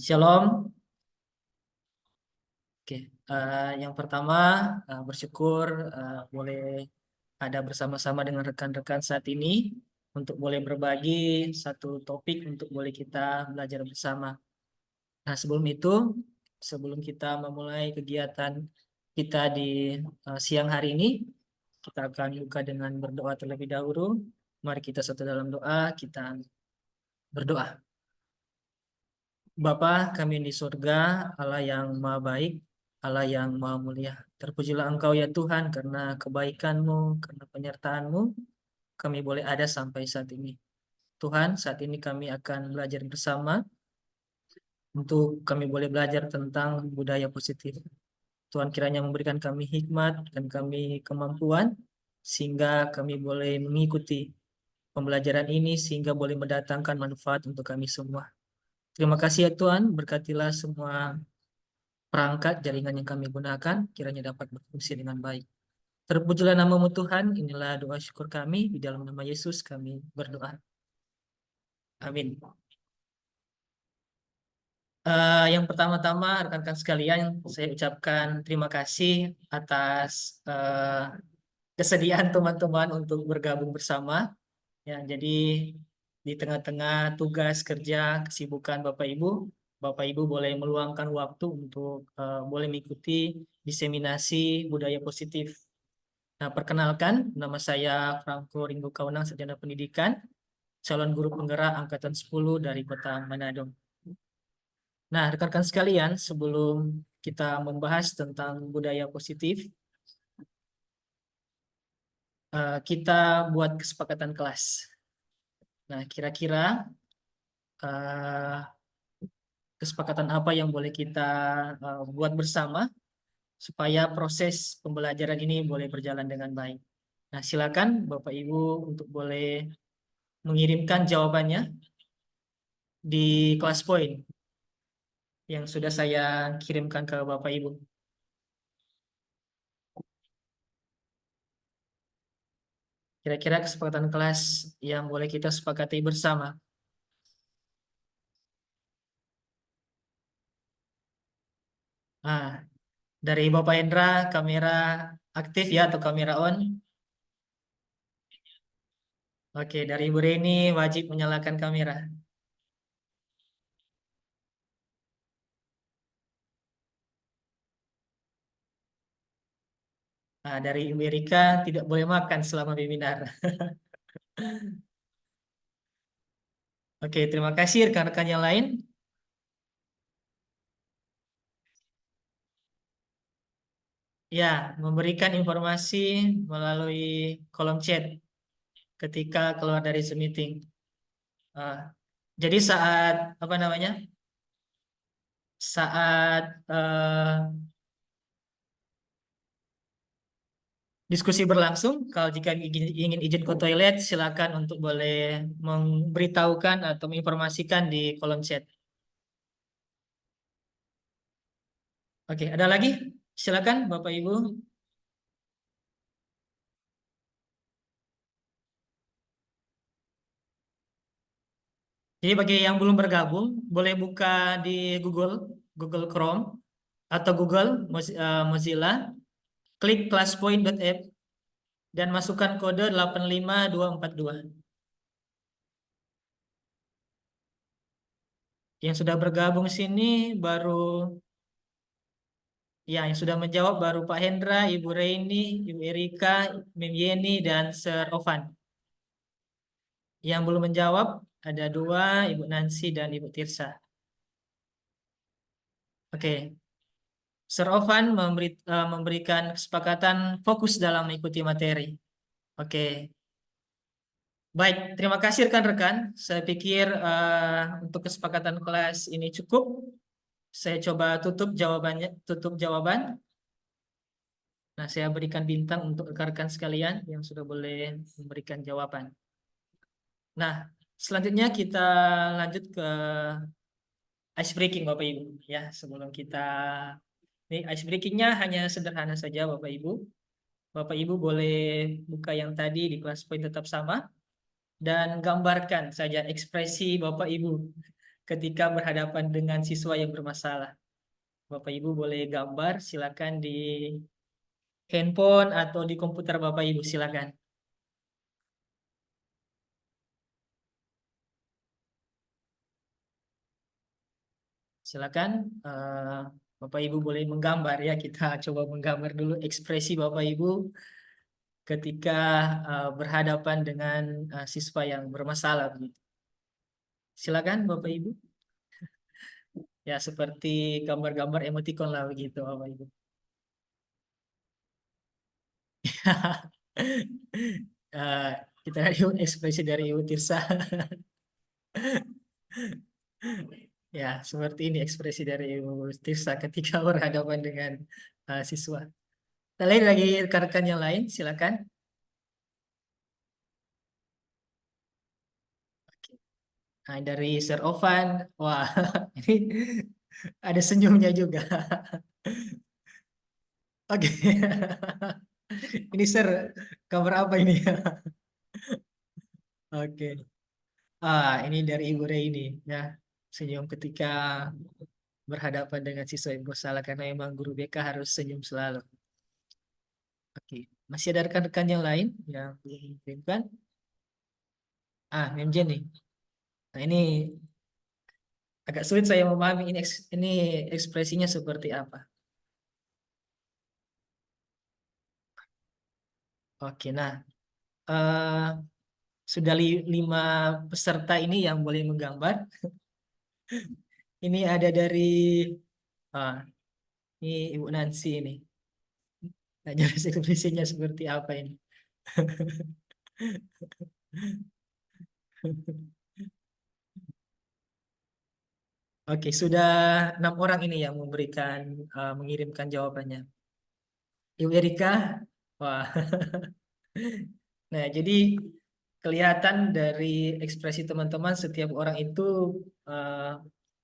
Shalom. Oke, yang pertama bersyukur boleh ada bersama-sama dengan rekan-rekan saat ini untuk boleh berbagi satu topik untuk boleh kita belajar bersama. Nah, sebelum kita memulai kegiatan kita di siang hari ini, kita akan buka dengan berdoa terlebih dahulu. Mari kita satu dalam doa, kita berdoa. Bapa kami di surga, Allah yang maha baik, Allah yang maha mulia. Terpujilah Engkau ya Tuhan karena kebaikan-Mu, karena penyertaan-Mu, kami boleh ada sampai saat ini. Tuhan, saat ini kami akan belajar bersama untuk kami boleh belajar tentang budaya positif. Tuhan kiranya memberikan kami hikmat dan kami kemampuan sehingga kami boleh mengikuti pembelajaran ini sehingga boleh mendatangkan manfaat untuk kami semua. Terima kasih ya Tuhan, berkatilah semua perangkat jaringan yang kami gunakan kiranya dapat berfungsi dengan baik. Terpujilah nama-Mu Tuhan, inilah doa syukur kami, di dalam nama Yesus kami berdoa. Amin. Yang pertama-tama rekan-rekan sekalian, saya ucapkan terima kasih atas kesediaan teman-teman untuk bergabung bersama. Ya, jadi di tengah-tengah tugas kerja, kesibukan Bapak Ibu boleh meluangkan waktu untuk boleh mengikuti diseminasi budaya positif. Nah, perkenalkan, nama saya Franco Ringo Kaunang, Sarjana Pendidikan, calon guru penggerak Angkatan 10 dari Kota Manado. Nah, rekan-rekan sekalian, sebelum kita membahas tentang budaya positif, kita buat kesepakatan kelas. Nah, kira-kira eh, kesepakatan apa yang boleh kita buat bersama supaya proses pembelajaran ini boleh berjalan dengan baik. Nah, silakan Bapak Ibu untuk boleh mengirimkan jawabannya di kelas poin yang sudah saya kirimkan ke Bapak Ibu. Kira-kira kesepakatan kelas yang boleh kita sepakati bersama. Nah, dari Bapak Hendra, kamera aktif ya atau kamera on? Oke, dari Ibu Reni wajib menyalakan kamera. Nah, dari Ibu Erika tidak boleh makan selama webinar. Oke, terima kasih rekan-rekan yang lain. Ya, memberikan informasi melalui kolom chat ketika keluar dari Zoom meeting. Ah, jadi saat apa namanya? Saat diskusi berlangsung, kalau jika ingin izin ke toilet, silakan untuk boleh memberitahukan atau menginformasikan di kolom chat. Oke, ada lagi? Silakan Bapak Ibu. Jadi bagi yang belum bergabung, boleh buka di Google Chrome atau Mozilla, klik classpoint.app dan masukkan kode 85242. Yang sudah bergabung sini baru yang sudah menjawab baru Pak Hendra, Ibu Reini, Ibu Erika, Mim Yeni, dan Sir Ovan. Yang belum menjawab ada dua, Ibu Nancy dan Ibu Tirsa. Oke, Sir Ovan memberikan kesepakatan fokus dalam mengikuti materi. Oke, baik. Terima kasih rekan-rekan. Saya pikir untuk kesepakatan kelas ini cukup. Saya coba tutup jawaban. Nah, saya berikan bintang untuk rekan-rekan sekalian yang sudah boleh memberikan jawaban. Nah, selanjutnya kita lanjut ke ice breaking Bapak Ibu. Ya, sebelum kita ini ice breakingnya hanya sederhana saja Bapak Ibu. Bapak Ibu boleh buka yang tadi di kelas poin tetap sama dan gambarkan saja ekspresi Bapak Ibu ketika berhadapan dengan siswa yang bermasalah. Bapak Ibu boleh gambar, silakan di handphone atau di komputer Bapak Ibu, silakan. Silakan Bapak Ibu boleh menggambar ya. Kita coba menggambar dulu ekspresi Bapak Ibu ketika berhadapan dengan siswa yang bermasalah begitu. Silakan Bapak Ibu. Ya seperti gambar-gambar emoticon lah begitu Bapak Ibu. Eh, kita lihat yuk ekspresi dari Ibu Tirsa. Ya, seperti ini ekspresi dari Ibu Tirsa ketika berhadapan dengan siswa. Kita lihat lagi rekan-rekan yang lain, silakan. Oke. Nah, dari Sir Ovan, wah, ini ada senyumnya juga. Oke, ini Sir, kabar apa ini? Oke, ini dari Ibu Reini ya, senyum ketika berhadapan dengan siswa yang bersalah karena memang guru BK harus senyum selalu. Oke, masih ada rekan-rekan yang lain yang belum mengirimkan? Mem Jenny. Nah, ini agak sulit saya memahami ini ekspresinya seperti apa. Oke, nah eh, sudah 5 peserta ini yang boleh menggambar. Ini ada dari ah, ini Ibu Nancy ini. Nah, jelas ekspresinya seperti apa ini? Oke, sudah 6 orang ini yang mengirimkan jawabannya. Ibu Erika, wah. Nah, jadi kelihatan dari ekspresi teman-teman setiap orang itu eh,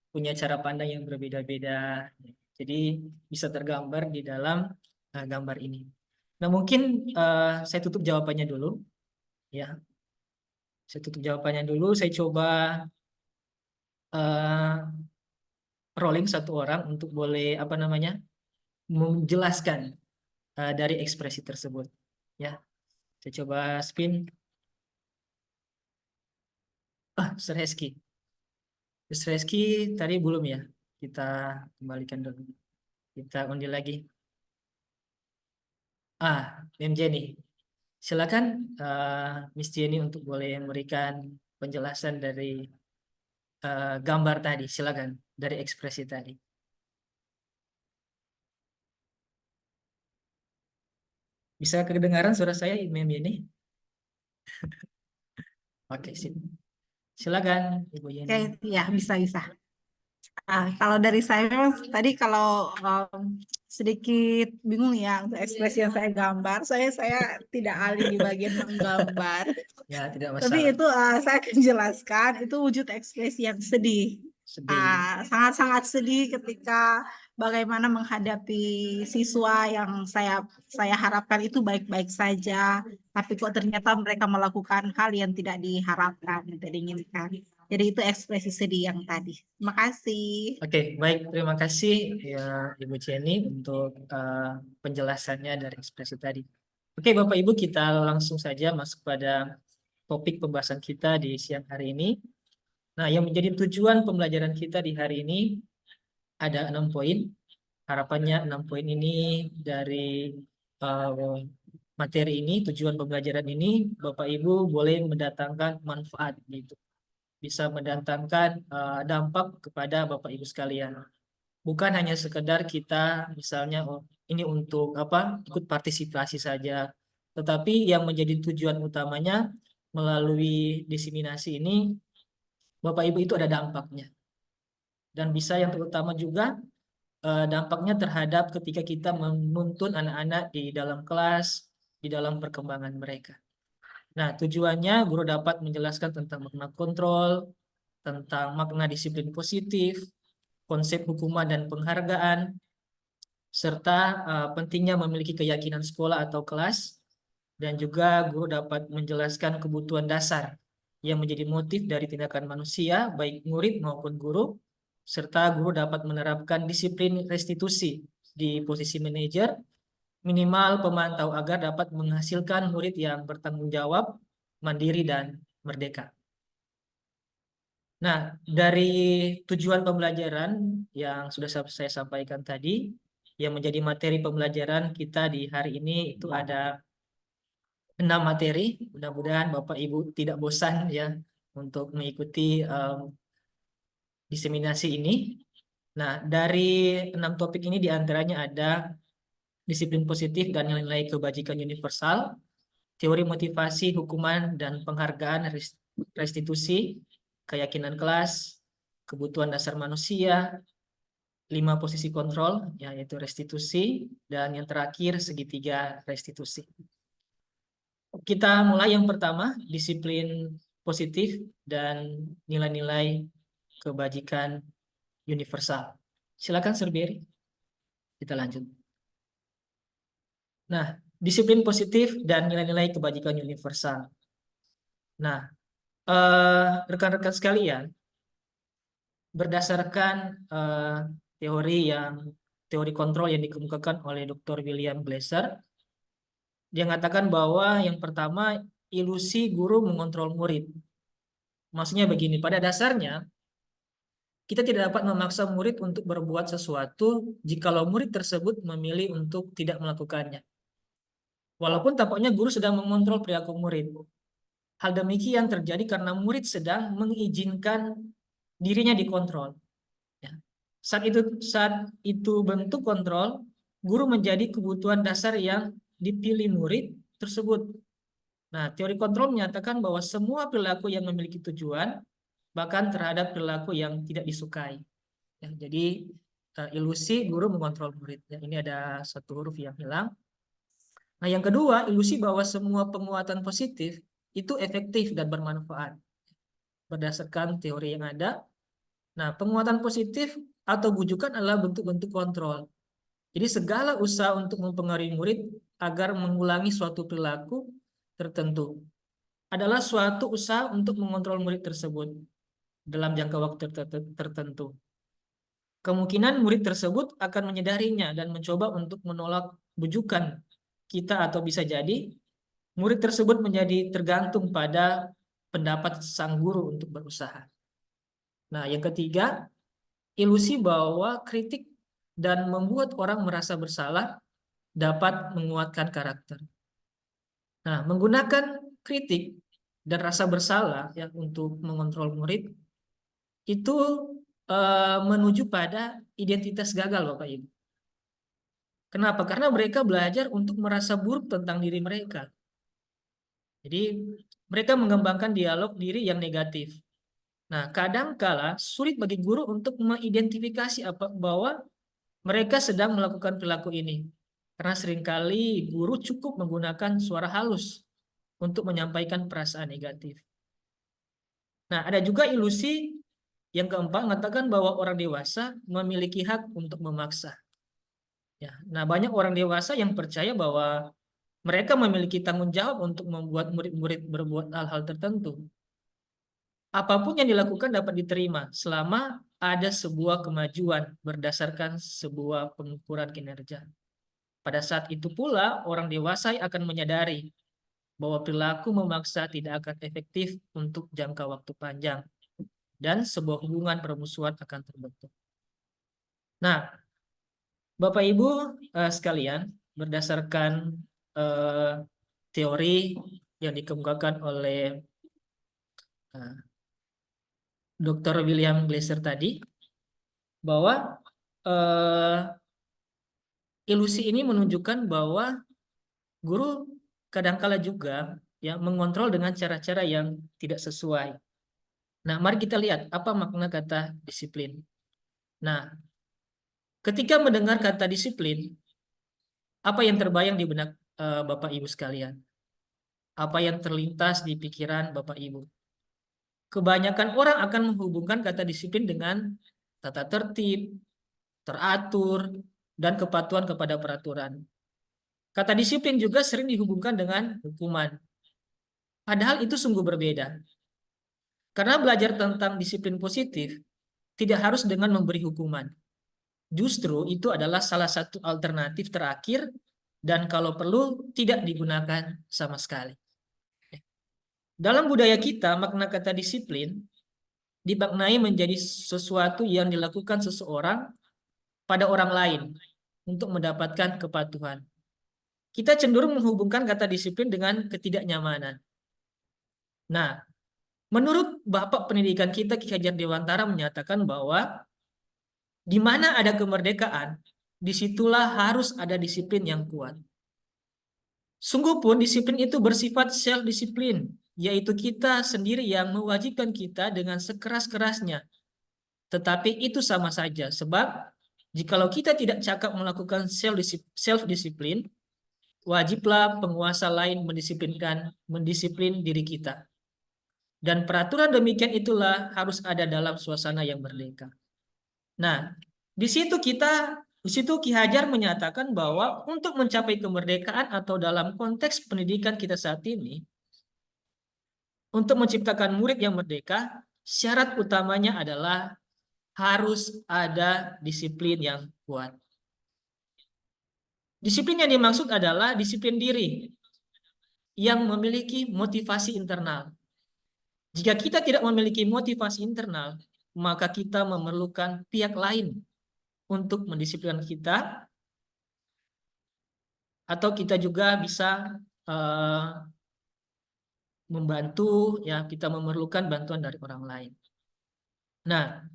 punya cara pandang yang berbeda-beda. Jadi bisa tergambar di dalam gambar ini. Nah, mungkin saya tutup jawabannya dulu, ya. Saya tutup jawabannya dulu. Saya coba eh, rolling satu orang untuk boleh apa namanya menjelaskan dari ekspresi tersebut. Ya, saya coba spin. Sir Heskey. Sir Heskey tadi belum ya. Kita kembalikan dulu. Kita undi lagi. Mem Jenny. Silakan Miss Jenny untuk boleh memberikan penjelasan dari gambar tadi. Silakan dari ekspresi tadi. Bisa kedengaran suara saya, Mem Jenny? Oke, sip. Silakan Ibu Jenny. Oke, ya bisa bisa. Kalau dari saya memang tadi kalau sedikit bingung ya untuk ekspresi yang saya gambar, saya tidak ahli di bagian menggambar. Ya, tidak Tapi masalah. itu saya akan jelaskan itu wujud ekspresi yang sedih. Sedih. Sangat-sangat sedih ketika bagaimana menghadapi siswa yang saya harapkan itu baik-baik saja, tapi kok ternyata mereka melakukan hal yang tidak diharapkan, tidak diinginkan. Jadi itu ekspresi sedih yang tadi. Terima kasih. Oke, baik. Terima kasih ya Ibu Jenny untuk penjelasannya dari ekspresi tadi. Oke, Bapak Ibu, kita langsung saja masuk pada topik pembahasan kita di siang hari ini. Nah, yang menjadi tujuan pembelajaran kita di hari ini ada 6 poin. Harapannya 6 poin ini dari uh, materi ini, tujuan pembelajaran ini, Bapak Ibu boleh mendatangkan manfaat gitu. Bisa mendatangkan dampak kepada Bapak Ibu sekalian. Bukan hanya sekedar kita misalnya ini untuk apa ikut partisipasi saja, tetapi yang menjadi tujuan utamanya melalui diseminasi ini Bapak Ibu itu ada dampaknya dan bisa yang terutama juga dampaknya terhadap ketika kita menuntun anak-anak di dalam kelas, di dalam perkembangan mereka. Nah, tujuannya guru dapat menjelaskan tentang makna kontrol, tentang makna disiplin positif, konsep hukuman dan penghargaan, serta pentingnya memiliki keyakinan sekolah atau kelas, dan juga guru dapat menjelaskan kebutuhan dasar yang menjadi motif dari tindakan manusia, baik murid maupun guru, serta guru dapat menerapkan disiplin restitusi di posisi manajer, minimal pemantau agar dapat menghasilkan murid yang bertanggung jawab, mandiri, dan merdeka. Nah, dari tujuan pembelajaran yang sudah saya sampaikan tadi, yang menjadi materi pembelajaran kita di hari ini itu ada 6 materi. Mudah-mudahan Bapak Ibu tidak bosan ya untuk mengikuti diseminasi ini. Nah, dari 6 topik ini diantaranya ada disiplin positif dan nilai-nilai kebajikan universal, teori motivasi, hukuman, dan penghargaan restitusi, keyakinan kelas, kebutuhan dasar manusia, 5 posisi kontrol, yaitu restitusi, dan yang terakhir segitiga restitusi. Kita mulai yang pertama, disiplin positif dan nilai-nilai kebajikan universal. Silakan Sir Berry, kita lanjut. Nah, disiplin positif dan nilai-nilai kebajikan universal. Nah, rekan-rekan sekalian, berdasarkan teori kontrol yang dikemukakan oleh Dr. William Glasser, dia mengatakan bahwa yang pertama, ilusi guru mengontrol murid. Maksudnya begini, pada dasarnya kita tidak dapat memaksa murid untuk berbuat sesuatu jikalau murid tersebut memilih untuk tidak melakukannya. Walaupun tampaknya guru sedang mengontrol perilaku murid. Hal demikian terjadi karena murid sedang mengizinkan dirinya dikontrol. Ya. Saat itu bentuk kontrol, guru menjadi kebutuhan dasar yang dipilih murid tersebut. Nah, teori kontrol menyatakan bahwa semua perilaku yang memiliki tujuan, bahkan terhadap perilaku yang tidak disukai. Ya, jadi ilusi guru mengontrol murid. Ya, ini ada satu huruf yang hilang. Nah, yang kedua, ilusi bahwa semua penguatan positif itu efektif dan bermanfaat berdasarkan teori yang ada. Nah, penguatan positif atau bujukan adalah bentuk-bentuk kontrol. Jadi segala usaha untuk mempengaruhi murid agar mengulangi suatu perilaku tertentu adalah suatu usaha untuk mengontrol murid tersebut dalam jangka waktu tertentu. Kemungkinan murid tersebut akan menyadarinya dan mencoba untuk menolak bujukan kita, atau bisa jadi murid tersebut menjadi tergantung pada pendapat sang guru untuk berusaha. Nah, yang ketiga, ilusi bahwa kritik dan membuat orang merasa bersalah dapat menguatkan karakter. Nah, menggunakan kritik dan rasa bersalah ya untuk mengontrol murid itu menuju pada identitas gagal, Bapak Ibu. Kenapa? Karena mereka belajar untuk merasa buruk tentang diri mereka. Jadi mereka mengembangkan dialog diri yang negatif. Nah, kadangkala sulit bagi guru untuk mengidentifikasi bahwa mereka sedang melakukan perilaku ini. Karena seringkali guru cukup menggunakan suara halus untuk menyampaikan perasaan negatif. Nah, ada juga ilusi yang keempat mengatakan bahwa orang dewasa memiliki hak untuk memaksa. Ya, nah banyak orang dewasa yang percaya bahwa mereka memiliki tanggung jawab untuk membuat murid-murid berbuat hal-hal tertentu. Apapun yang dilakukan dapat diterima selama ada sebuah kemajuan berdasarkan sebuah pengukuran kinerja. Pada saat itu pula orang dewasa akan menyadari bahwa perilaku memaksa tidak akan efektif untuk jangka waktu panjang dan sebuah hubungan permusuhan akan terbentuk. Nah, Bapak Ibu sekalian, berdasarkan teori yang dikemukakan oleh Dr. William Glasser tadi, bahwa ilusi ini menunjukkan bahwa guru kadangkala juga ya mengontrol dengan cara-cara yang tidak sesuai. Nah, mari kita lihat apa makna kata disiplin. Nah, ketika mendengar kata disiplin, apa yang terbayang di benak Bapak Ibu sekalian? Apa yang terlintas di pikiran Bapak Ibu? Kebanyakan orang akan menghubungkan kata disiplin dengan tata tertib, teratur, dan kepatuhan kepada peraturan. Kata disiplin juga sering dihubungkan dengan hukuman. Padahal itu sungguh berbeda. Karena belajar tentang disiplin positif tidak harus dengan memberi hukuman. Justru itu adalah salah satu alternatif terakhir dan kalau perlu tidak digunakan sama sekali. Dalam budaya kita, makna kata disiplin dimaknai menjadi sesuatu yang dilakukan seseorang pada orang lain untuk mendapatkan kepatuhan. Kita cenderung menghubungkan kata disiplin dengan ketidaknyamanan. Nah, menurut Bapak Pendidikan kita Ki Hajar Dewantara menyatakan bahwa di mana ada kemerdekaan, disitulah harus ada disiplin yang kuat. Sungguh pun disiplin itu bersifat self-disiplin, yaitu kita sendiri yang mewajibkan kita dengan sekeras-kerasnya. Tetapi itu sama saja, sebab jikalau kita tidak cakap melakukan self-disiplin, wajiblah penguasa lain mendisiplin diri kita. Dan peraturan demikian itulah harus ada dalam suasana yang merdeka. Nah, di situ Ki Hajar menyatakan bahwa untuk mencapai kemerdekaan atau dalam konteks pendidikan kita saat ini, untuk menciptakan murid yang merdeka, syarat utamanya adalah harus ada disiplin yang kuat. Disiplin yang dimaksud adalah disiplin diri yang memiliki motivasi internal. Jika kita tidak memiliki motivasi internal, maka kita memerlukan pihak lain untuk mendisiplinkan kita, atau kita juga bisa membantu, ya kita memerlukan bantuan dari orang lain. Nah,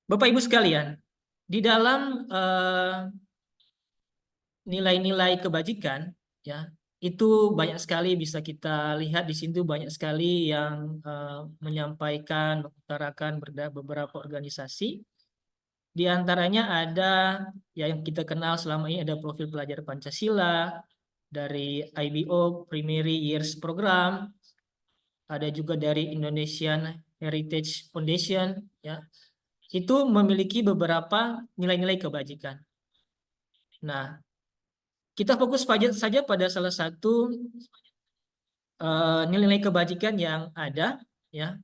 Bapak Ibu sekalian, di dalam nilai-nilai kebajikan, ya itu banyak sekali bisa kita lihat di situ, banyak sekali yang menyampaikan, mengutarakan beberapa organisasi. Di antaranya ada yang kita kenal selama ini, ada profil pelajar Pancasila dari IBO Primary Years Program, ada juga dari Indonesian Heritage Foundation, ya itu memiliki beberapa nilai-nilai kebajikan. Nah, kita fokus saja pada salah satu nilai-nilai kebajikan yang ada, ya.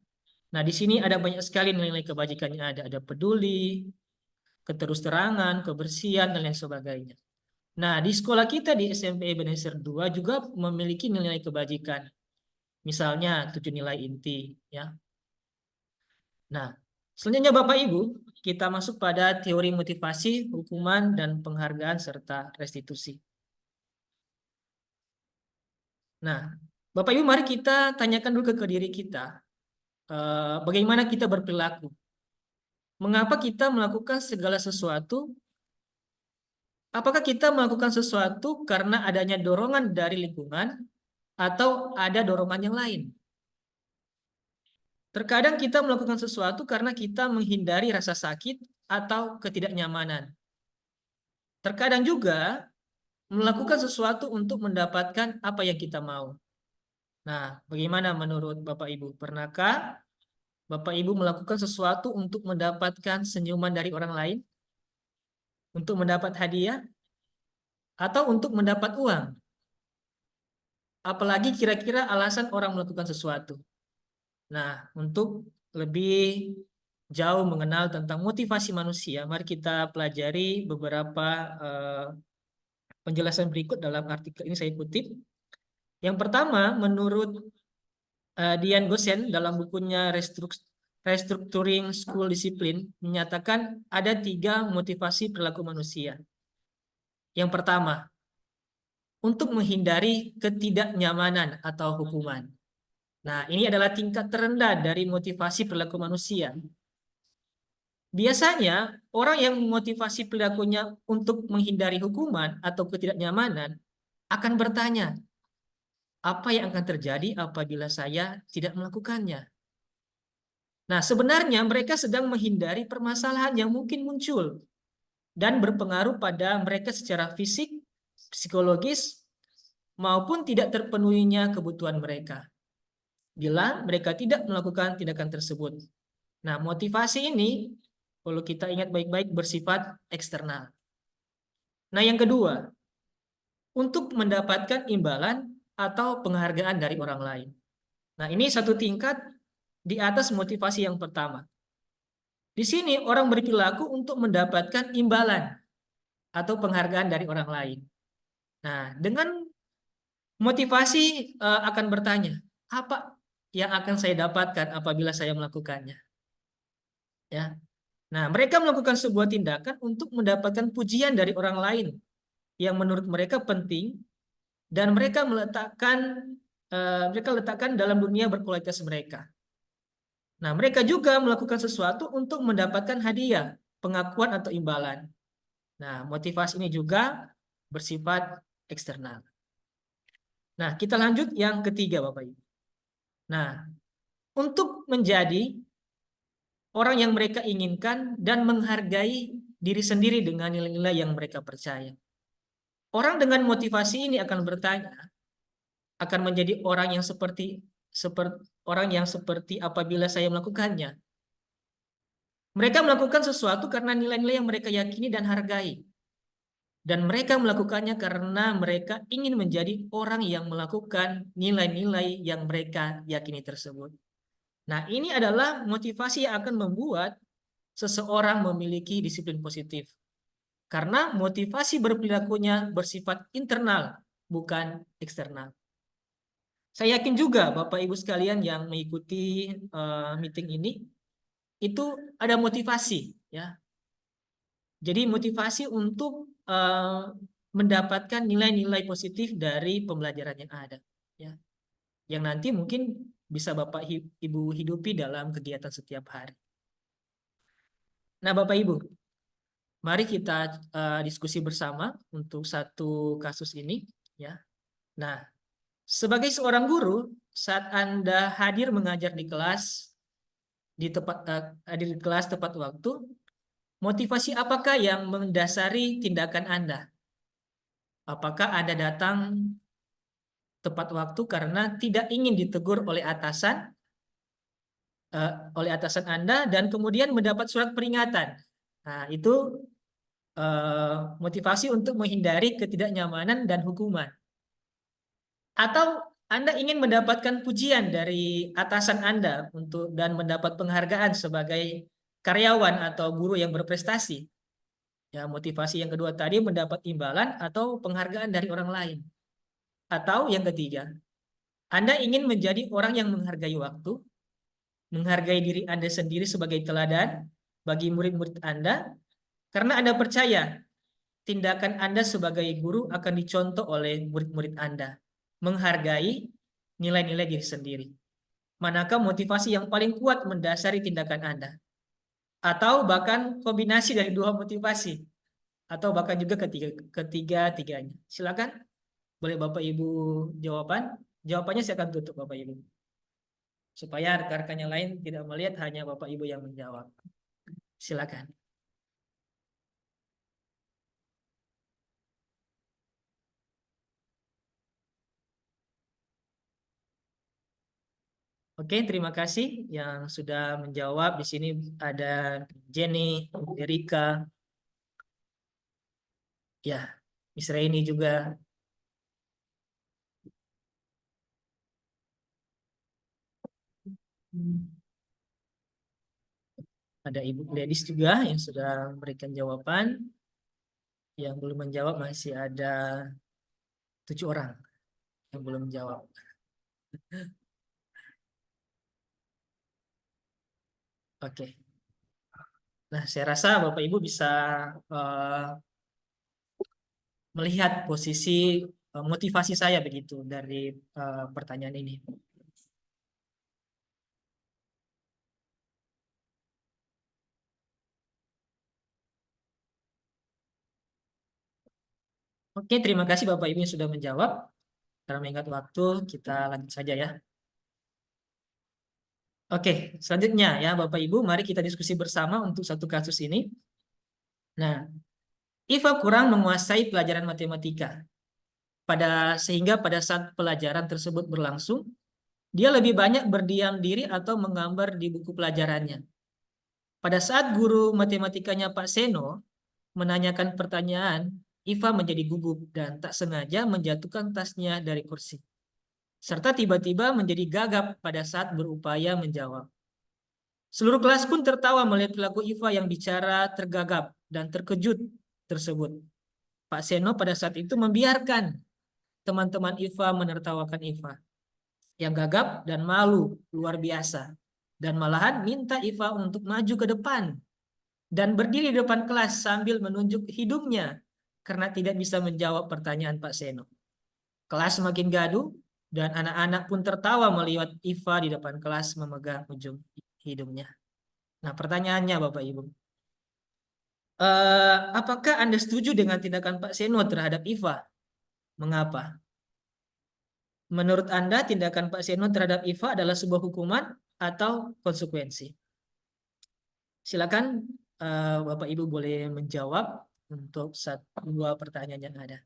Nah, di sini ada banyak sekali nilai-nilai kebajikan yang ada. Ada peduli, keterusterangan, kebersihan, dan lain sebagainya. Nah, di sekolah kita di SMP Ebenezer 2 juga memiliki nilai-nilai kebajikan. Misalnya 7 nilai inti, ya. Nah, selanjutnya Bapak Ibu, kita masuk pada teori motivasi, hukuman, dan penghargaan serta restitusi. Nah, Bapak Ibu, mari kita tanyakan dulu ke diri kita, bagaimana kita berperilaku. Mengapa kita melakukan segala sesuatu? Apakah kita melakukan sesuatu karena adanya dorongan dari lingkungan atau ada dorongan yang lain? Terkadang kita melakukan sesuatu karena kita menghindari rasa sakit atau ketidaknyamanan. Terkadang juga melakukan sesuatu untuk mendapatkan apa yang kita mau. Nah, bagaimana menurut Bapak Ibu? Pernahkah Bapak Ibu melakukan sesuatu untuk mendapatkan senyuman dari orang lain? Untuk mendapat hadiah? Atau untuk mendapat uang? Apalagi kira-kira alasan orang melakukan sesuatu. Nah, untuk lebih jauh mengenal tentang motivasi manusia, mari kita pelajari beberapa penjelasan berikut dalam artikel ini saya kutip. Yang pertama, menurut Dian Gosen dalam bukunya Restructuring School Discipline menyatakan ada 3 motivasi perilaku manusia. Yang pertama, untuk menghindari ketidaknyamanan atau hukuman. Nah, ini adalah tingkat terendah dari motivasi perilaku manusia. Biasanya, orang yang memotivasi perilakunya untuk menghindari hukuman atau ketidaknyamanan akan bertanya, apa yang akan terjadi apabila saya tidak melakukannya? Nah, sebenarnya mereka sedang menghindari permasalahan yang mungkin muncul dan berpengaruh pada mereka secara fisik, psikologis, maupun tidak terpenuhinya kebutuhan mereka bila mereka tidak melakukan tindakan tersebut. Nah, motivasi ini kalau kita ingat baik-baik bersifat eksternal. Nah, yang kedua, untuk mendapatkan imbalan atau penghargaan dari orang lain. Nah, ini satu tingkat di atas motivasi yang pertama. Di sini orang berperilaku untuk mendapatkan imbalan atau penghargaan dari orang lain. Nah, dengan motivasi akan bertanya, apa yang akan saya dapatkan apabila saya melakukannya? Ya. Nah, mereka melakukan sebuah tindakan untuk mendapatkan pujian dari orang lain yang menurut mereka penting dan mereka letakkan dalam dunia berkualitas mereka. Nah, mereka juga melakukan sesuatu untuk mendapatkan hadiah, pengakuan atau imbalan. Nah, motivasi ini juga bersifat eksternal. Nah, kita lanjut yang ketiga, Bapak Ibu. Nah, untuk menjadi orang yang mereka inginkan dan menghargai diri sendiri dengan nilai-nilai yang mereka percaya. Orang dengan motivasi ini akan bertanya, akan menjadi orang yang seperti apabila saya melakukannya. Mereka melakukan sesuatu karena nilai-nilai yang mereka yakini dan hargai. Dan mereka melakukannya karena mereka ingin menjadi orang yang melakukan nilai-nilai yang mereka yakini tersebut. Nah, ini adalah motivasi yang akan membuat seseorang memiliki disiplin positif. Karena motivasi berperilakunya bersifat internal, bukan eksternal. Saya yakin juga Bapak Ibu sekalian yang mengikuti meeting ini, itu ada motivasi, ya. Jadi motivasi untuk mendapatkan nilai-nilai positif dari pembelajaran yang ada, ya. Yang nanti mungkin bisa Bapak Ibu hidupi dalam kegiatan setiap hari. Nah, Bapak Ibu, mari kita diskusi bersama untuk satu kasus ini, ya. Nah, sebagai seorang guru, saat Anda hadir mengajar di kelas hadir di kelas tepat waktu, motivasi apakah yang mendasari tindakan Anda? Apakah Anda datang tepat waktu karena tidak ingin ditegur oleh atasan Anda dan kemudian mendapat surat peringatan? Nah, itu motivasi untuk menghindari ketidaknyamanan dan hukuman. Atau Anda ingin mendapatkan pujian dari atasan Anda dan mendapat penghargaan sebagai karyawan atau guru yang berprestasi. Ya, motivasi yang kedua tadi mendapat imbalan atau penghargaan dari orang lain. Atau yang ketiga, Anda ingin menjadi orang yang menghargai waktu, menghargai diri Anda sendiri sebagai teladan bagi murid-murid Anda, karena Anda percaya tindakan Anda sebagai guru akan dicontoh oleh murid-murid Anda, menghargai nilai-nilai diri sendiri. Manakah motivasi yang paling kuat mendasari tindakan Anda? Atau bahkan kombinasi dari dua motivasi, atau bahkan juga ketiga-tiganya. Silakan, boleh Bapak Ibu jawaban. Jawabannya saya akan tutup Bapak Ibu, supaya rekan-rekan yang lain tidak melihat hanya Bapak Ibu yang menjawab. Silakan. Oke, terima kasih yang sudah menjawab. Di sini ada Jenny, Erika, ya, Miss Raini juga. Ada Ibu Gladys juga yang sudah memberikan jawaban. Yang belum menjawab masih ada 7 orang yang belum menjawab. Oke. Nah, saya rasa Bapak Ibu bisa melihat posisi motivasi saya begitu dari pertanyaan ini. Oke, terima kasih Bapak Ibu yang sudah menjawab. Karena mengingat waktu, kita lanjut saja ya. Oke, selanjutnya ya Bapak Ibu, mari kita diskusi bersama untuk satu kasus ini. Nah, Iva kurang menguasai pelajaran matematika. Sehingga pada saat pelajaran tersebut berlangsung, dia lebih banyak berdiam diri atau menggambar di buku pelajarannya. Pada saat guru matematikanya Pak Seno menanyakan pertanyaan, Iva menjadi gugup dan tak sengaja menjatuhkan tasnya dari kursi. serta tiba-tiba menjadi gagap pada saat berupaya menjawab. Seluruh kelas pun tertawa melihat perilaku Iva yang bicara tergagap dan terkejut tersebut. Pak Seno pada saat itu membiarkan teman-teman Iva menertawakan Iva yang gagap dan malu luar biasa. Dan malahan minta Iva untuk maju ke depan dan berdiri di depan kelas sambil menunjuk hidungnya karena tidak bisa menjawab pertanyaan Pak Seno. Kelas semakin gaduh dan anak-anak pun tertawa melihat Iva di depan kelas memegang ujung hidungnya. Nah, pertanyaannya Bapak Ibu, apakah Anda setuju dengan tindakan Pak Seno terhadap Iva? Mengapa? Menurut Anda tindakan Pak Seno terhadap Iva adalah sebuah hukuman atau konsekuensi? Silakan Bapak Ibu boleh menjawab untuk dua pertanyaan yang ada.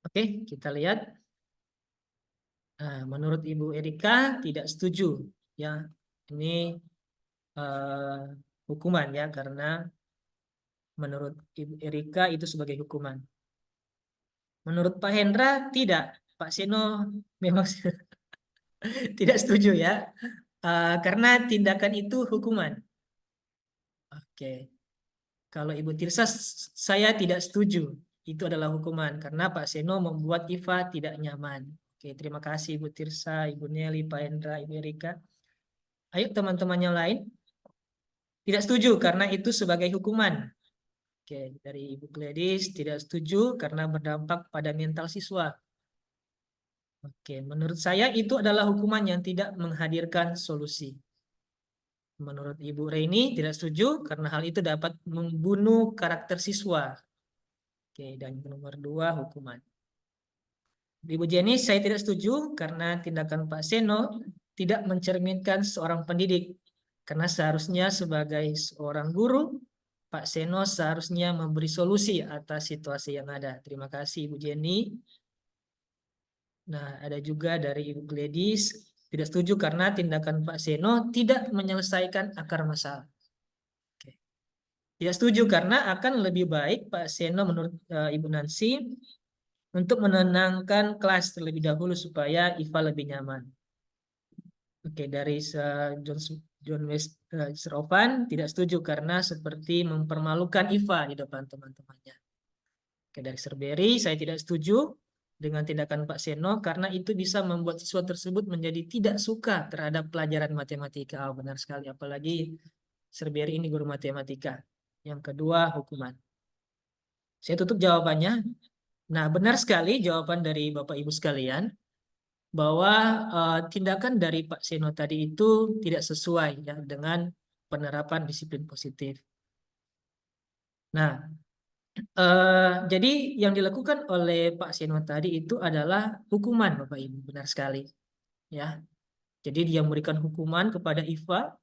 Oke, kita lihat. Nah, menurut Ibu Erika tidak setuju ya. Ini eh, hukuman ya karena menurut Ibu Erika itu sebagai hukuman. Menurut Pak Hendra tidak. Pak Seno memang tidak setuju ya. Karena tindakan itu hukuman. Oke. Kalau Ibu Tirsa saya tidak setuju. Itu adalah hukuman karena Pak Seno membuat Iva tidak nyaman. Oke, terima kasih Ibu Tirsa, Ibu Nelly, Pak Hendra, Ibu Erika. Ayo teman-teman yang lain. Tidak setuju karena itu sebagai hukuman. Oke, dari Ibu Gladys tidak setuju karena berdampak pada mental siswa. Oke, menurut saya itu adalah hukuman yang tidak menghadirkan solusi. Menurut Ibu Reini tidak setuju karena hal itu dapat membunuh karakter siswa. Oke, dan nomor 2 hukuman. Ibu Jenny saya tidak setuju karena tindakan Pak Seno tidak mencerminkan seorang pendidik. Karena seharusnya sebagai seorang guru, Pak Seno seharusnya memberi solusi atas situasi yang ada. Terima kasih Ibu Jenny. Nah, ada juga dari Ibu Gladys tidak setuju karena tindakan Pak Seno tidak menyelesaikan akar masalah. Oke. Tidak setuju karena akan lebih baik Pak Seno menurut Ibu Nancy untuk menenangkan kelas terlebih dahulu supaya Iva lebih nyaman. Oke, dari John West Serovan tidak setuju karena seperti mempermalukan Iva di depan teman-temannya. Oke, dari Serberry saya tidak setuju dengan tindakan Pak Seno karena itu bisa membuat siswa tersebut menjadi tidak suka terhadap pelajaran matematika. Oh, benar sekali, apalagi Serberry ini guru matematika. Yang kedua, hukuman. Saya tutup jawabannya. Nah, benar sekali jawaban dari Bapak Ibu sekalian bahwa tindakan dari Pak Seno tadi itu tidak sesuai ya dengan penerapan disiplin positif. Nah, jadi yang dilakukan oleh Pak Seno tadi itu adalah hukuman, Bapak Ibu, benar sekali. Ya, jadi dia memberikan hukuman kepada Iva,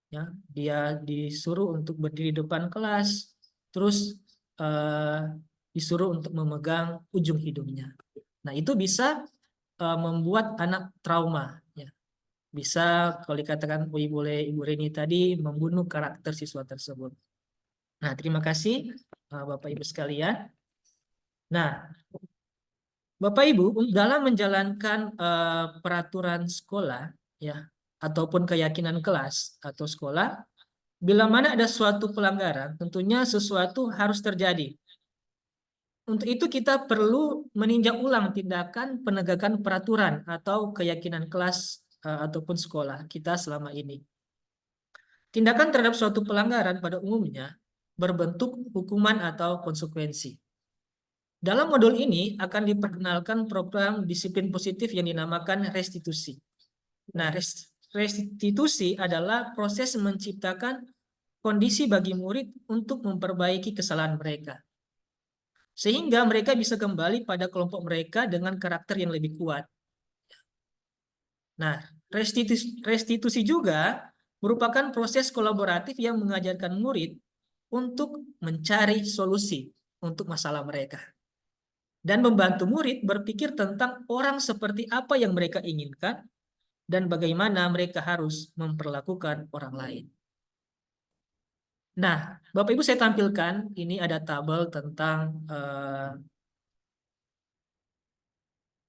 ya, dia disuruh untuk berdiri di depan kelas, terus eh, disuruh untuk memegang ujung hidungnya. Nah, itu bisa membuat anak trauma, ya. Bisa kalau dikatakan oleh Ibu Reni tadi membunuh karakter siswa tersebut. Nah, terima kasih Bapak Ibu sekalian. Nah, Bapak Ibu dalam menjalankan peraturan sekolah ya ataupun keyakinan kelas atau sekolah, bila mana ada suatu pelanggaran, tentunya sesuatu harus terjadi. Untuk itu kita perlu meninjau ulang tindakan penegakan peraturan atau keyakinan kelas ataupun sekolah kita selama ini. Tindakan terhadap suatu pelanggaran pada umumnya berbentuk hukuman atau konsekuensi. Dalam modul ini akan diperkenalkan program disiplin positif yang dinamakan restitusi. Nah, restitusi adalah proses menciptakan kondisi bagi murid untuk memperbaiki kesalahan mereka. Sehingga mereka bisa kembali pada kelompok mereka dengan karakter yang lebih kuat. Nah, restitusi juga merupakan proses kolaboratif yang mengajarkan murid untuk mencari solusi untuk masalah mereka dan membantu murid berpikir tentang orang seperti apa yang mereka inginkan dan bagaimana mereka harus memperlakukan orang lain. Nah, Bapak Ibu saya tampilkan ini ada tabel tentang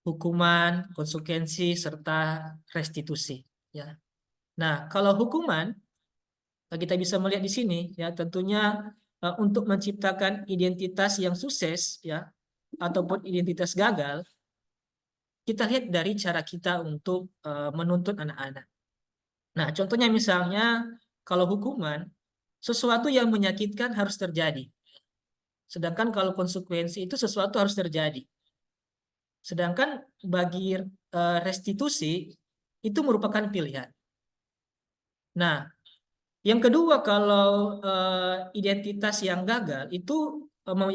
hukuman, konsekuensi, serta restitusi. Ya. Nah, kalau hukuman kita bisa melihat di sini, ya tentunya untuk menciptakan identitas yang sukses, ya ataupun identitas gagal, kita lihat dari cara kita untuk menuntut anak-anak. Nah, contohnya misalnya kalau hukuman, sesuatu yang menyakitkan harus terjadi. Sedangkan kalau konsekuensi itu sesuatu harus terjadi. Sedangkan bagi restitusi itu merupakan pilihan. Nah, yang kedua kalau identitas yang gagal itu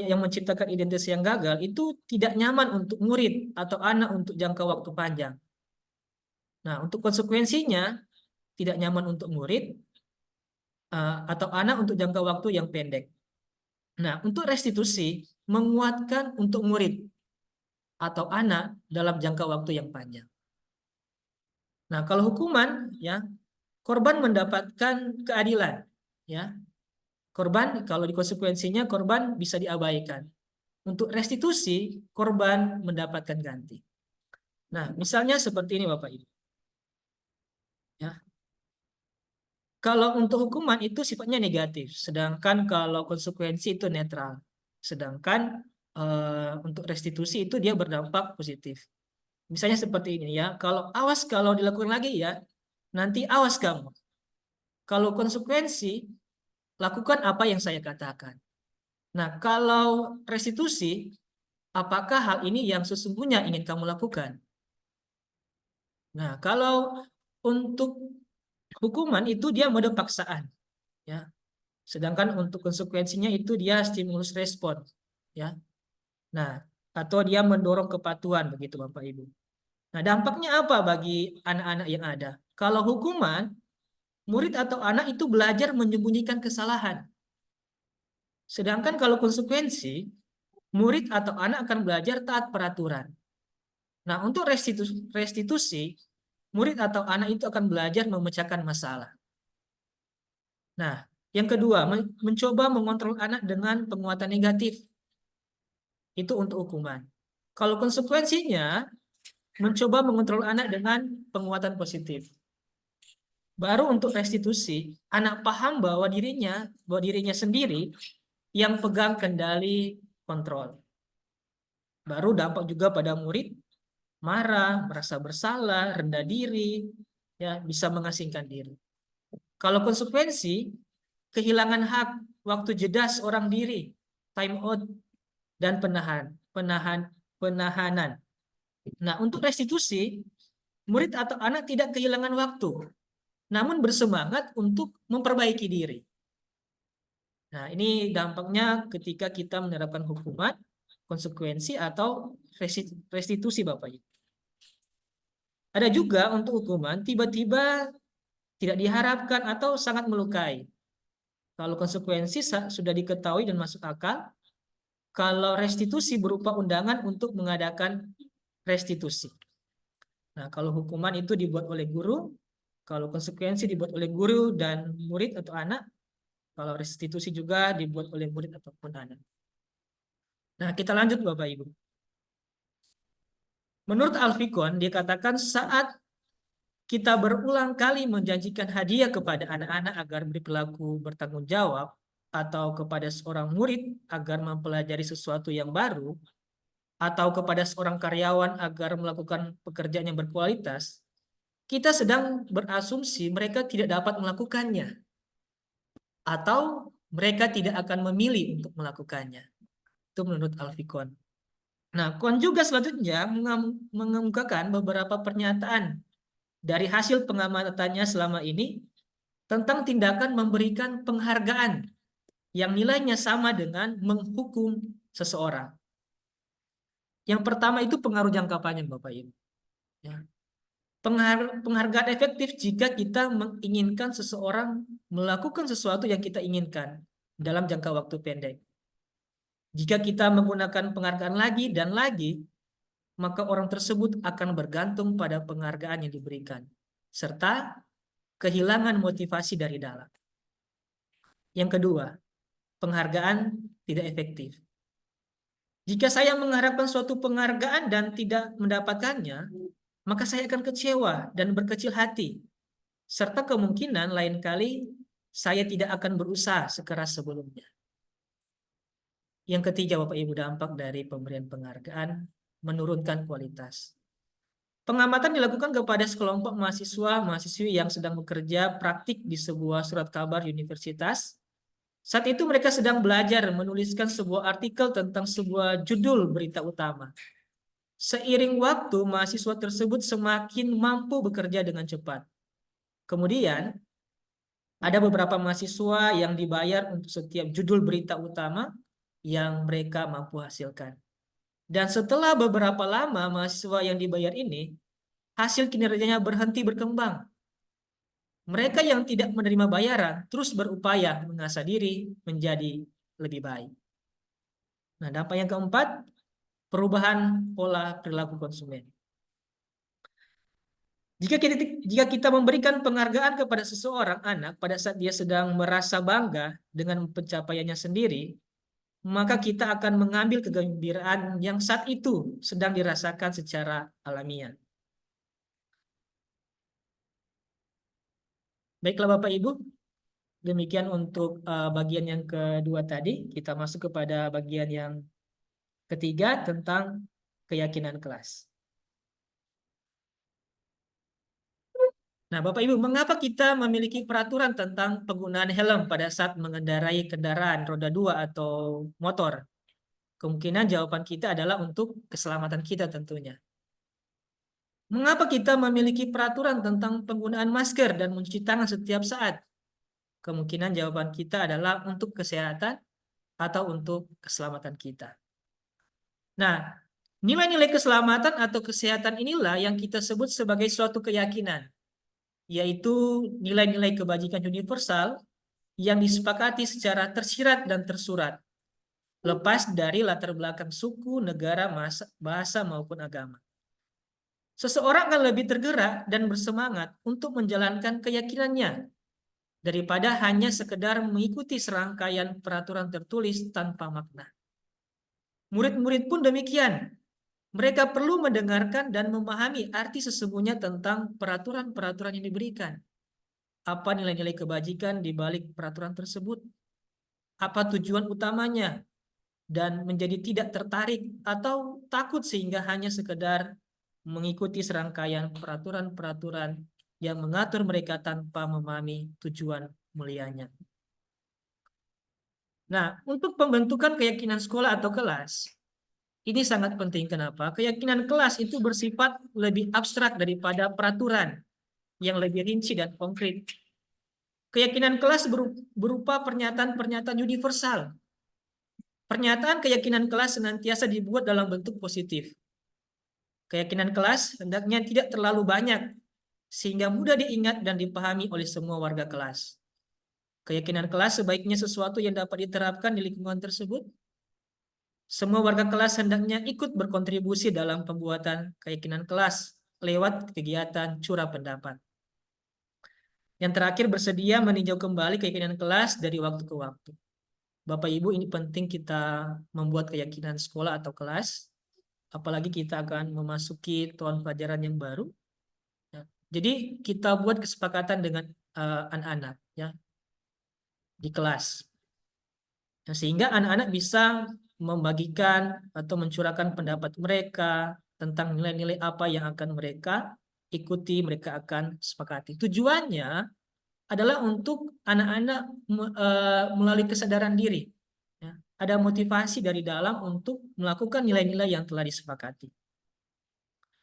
yang menciptakan identitas yang gagal itu tidak nyaman untuk murid atau anak untuk jangka waktu panjang. Nah, untuk konsekuensinya tidak nyaman untuk murid atau anak untuk jangka waktu yang pendek. Nah, untuk restitusi menguatkan untuk murid atau anak dalam jangka waktu yang panjang. Nah, kalau hukuman ya korban mendapatkan keadilan ya. Korban kalau di konsekuensinya korban bisa diabaikan. Untuk restitusi korban mendapatkan ganti. Nah, misalnya seperti ini Bapak Ibu. Ya. Kalau untuk hukuman itu sifatnya negatif, sedangkan kalau konsekuensi itu netral. Sedangkan untuk restitusi itu dia berdampak positif. Misalnya seperti ini ya, kalau dilakukan lagi ya, nanti awas kamu. Kalau konsekuensi, lakukan apa yang saya katakan. Nah, kalau restitusi, apakah hal ini yang sesungguhnya ingin kamu lakukan? Nah, kalau untuk hukuman itu dia mode paksaan, ya. Sedangkan untuk konsekuensinya itu dia stimulus respon, ya. Nah, atau dia mendorong kepatuhan begitu Bapak Ibu. Nah, dampaknya apa bagi anak-anak yang ada? Kalau hukuman, murid atau anak itu belajar menyembunyikan kesalahan. Sedangkan kalau konsekuensi, murid atau anak akan belajar taat peraturan. Nah, untuk restitusi, murid atau anak itu akan belajar memecahkan masalah. Nah, yang kedua, mencoba mengontrol anak dengan penguatan negatif. Itu untuk hukuman. Kalau konsekuensinya, mencoba mengontrol anak dengan penguatan positif. Baru untuk restitusi, anak paham bahwa dirinya sendiri yang pegang kendali kontrol. Baru dampak juga pada murid, marah, merasa bersalah, rendah diri, ya bisa mengasingkan diri. Kalau konsekuensi, kehilangan hak, waktu jeda seorang diri, time out, dan penahanan. Nah, untuk restitusi, murid atau anak tidak kehilangan waktu, namun bersemangat untuk memperbaiki diri. Nah, ini dampaknya ketika kita menerapkan hukuman, konsekuensi, atau restitusi Bapak Ibu. Ada juga untuk hukuman tiba-tiba tidak diharapkan atau sangat melukai. Kalau konsekuensi sudah diketahui dan masuk akal, kalau restitusi berupa undangan untuk mengadakan restitusi. Nah, kalau hukuman itu dibuat oleh guru, kalau konsekuensi dibuat oleh guru dan murid atau anak, kalau restitusi juga dibuat oleh murid ataupun anak. Nah, kita lanjut Bapak Ibu. Menurut Alfikon, dikatakan saat kita berulang kali menjanjikan hadiah kepada anak-anak agar berperilaku bertanggung jawab, atau kepada seorang murid agar mempelajari sesuatu yang baru, atau kepada seorang karyawan agar melakukan pekerjaan yang berkualitas, kita sedang berasumsi mereka tidak dapat melakukannya, atau mereka tidak akan memilih untuk melakukannya. Itu menurut Alfikon. Nah, Kon juga selanjutnya mengemukakan beberapa pernyataan dari hasil pengamatannya selama ini tentang tindakan memberikan penghargaan yang nilainya sama dengan menghukum seseorang. Yang pertama itu pengaruh jangka panjang, Bapak Ibu. Ya. Penghargaan efektif jika kita menginginkan seseorang melakukan sesuatu yang kita inginkan dalam jangka waktu pendek. Jika kita menggunakan penghargaan lagi dan lagi, maka orang tersebut akan bergantung pada penghargaan yang diberikan, serta kehilangan motivasi dari dalam. Yang kedua, penghargaan tidak efektif. Jika saya mengharapkan suatu penghargaan dan tidak mendapatkannya, maka saya akan kecewa dan berkecil hati, serta kemungkinan lain kali saya tidak akan berusaha sekeras sebelumnya. Yang ketiga, Bapak Ibu, dampak dari pemberian penghargaan menurunkan kualitas. Pengamatan dilakukan kepada sekelompok mahasiswa-mahasiswi yang sedang bekerja praktik di sebuah surat kabar universitas. Saat itu mereka sedang belajar menuliskan sebuah artikel tentang sebuah judul berita utama. Seiring waktu, mahasiswa tersebut semakin mampu bekerja dengan cepat. Kemudian, ada beberapa mahasiswa yang dibayar untuk setiap judul berita utama yang mereka mampu hasilkan. Dan setelah beberapa lama, mahasiswa yang dibayar ini, hasil kinerjanya berhenti berkembang. Mereka yang tidak menerima bayaran terus berupaya mengasah diri menjadi lebih baik. Nah, dampak yang keempat, perubahan pola perilaku konsumen. Jika kita memberikan penghargaan kepada seseorang anak pada saat dia sedang merasa bangga dengan pencapaiannya sendiri, maka kita akan mengambil kegembiraan yang saat itu sedang dirasakan secara alamiah. Baiklah Bapak Ibu, demikian untuk bagian yang kedua tadi. Kita masuk kepada bagian yang ketiga tentang keyakinan kelas. Nah, Bapak Ibu, mengapa kita memiliki peraturan tentang penggunaan helm pada saat mengendarai kendaraan roda 2 atau motor? Kemungkinan jawaban kita adalah untuk keselamatan kita tentunya. Mengapa kita memiliki peraturan tentang penggunaan masker dan mencuci tangan setiap saat? Kemungkinan jawaban kita adalah untuk kesehatan atau untuk keselamatan kita. Nah, nilai-nilai keselamatan atau kesehatan inilah yang kita sebut sebagai suatu keyakinan, yaitu nilai-nilai kebajikan universal yang disepakati secara tersirat dan tersurat, lepas dari latar belakang suku, negara, bahasa, maupun agama. Seseorang akan lebih tergerak dan bersemangat untuk menjalankan keyakinannya daripada hanya sekedar mengikuti serangkaian peraturan tertulis tanpa makna. Murid-murid pun demikian. Mereka perlu mendengarkan dan memahami arti sesungguhnya tentang peraturan-peraturan yang diberikan. Apa nilai-nilai kebajikan di balik peraturan tersebut? Apa tujuan utamanya? Dan menjadi tidak tertarik atau takut sehingga hanya sekedar mengikuti serangkaian peraturan-peraturan yang mengatur mereka tanpa memahami tujuan mulianya. Nah, untuk pembentukan keyakinan sekolah atau kelas, ini sangat penting. Kenapa? Keyakinan kelas itu bersifat lebih abstrak daripada peraturan yang lebih rinci dan konkret. Keyakinan kelas berupa pernyataan-pernyataan universal. Pernyataan keyakinan kelas senantiasa dibuat dalam bentuk positif. Keyakinan kelas hendaknya tidak terlalu banyak, sehingga mudah diingat dan dipahami oleh semua warga kelas. Keyakinan kelas sebaiknya sesuatu yang dapat diterapkan di lingkungan tersebut. Semua warga kelas hendaknya ikut berkontribusi dalam pembuatan keyakinan kelas lewat kegiatan curah pendapat. Yang terakhir, bersedia meninjau kembali keyakinan kelas dari waktu ke waktu. Bapak Ibu, ini penting kita membuat keyakinan sekolah atau kelas, apalagi kita akan memasuki tahun pelajaran yang baru. Jadi kita buat kesepakatan dengan anak-anak ya di kelas, sehingga anak-anak bisa membagikan atau mencurahkan pendapat mereka tentang nilai-nilai apa yang akan mereka ikuti, mereka akan sepakati. Tujuannya adalah untuk anak-anak melalui kesadaran diri. Ya. Ada motivasi dari dalam untuk melakukan nilai-nilai yang telah disepakati.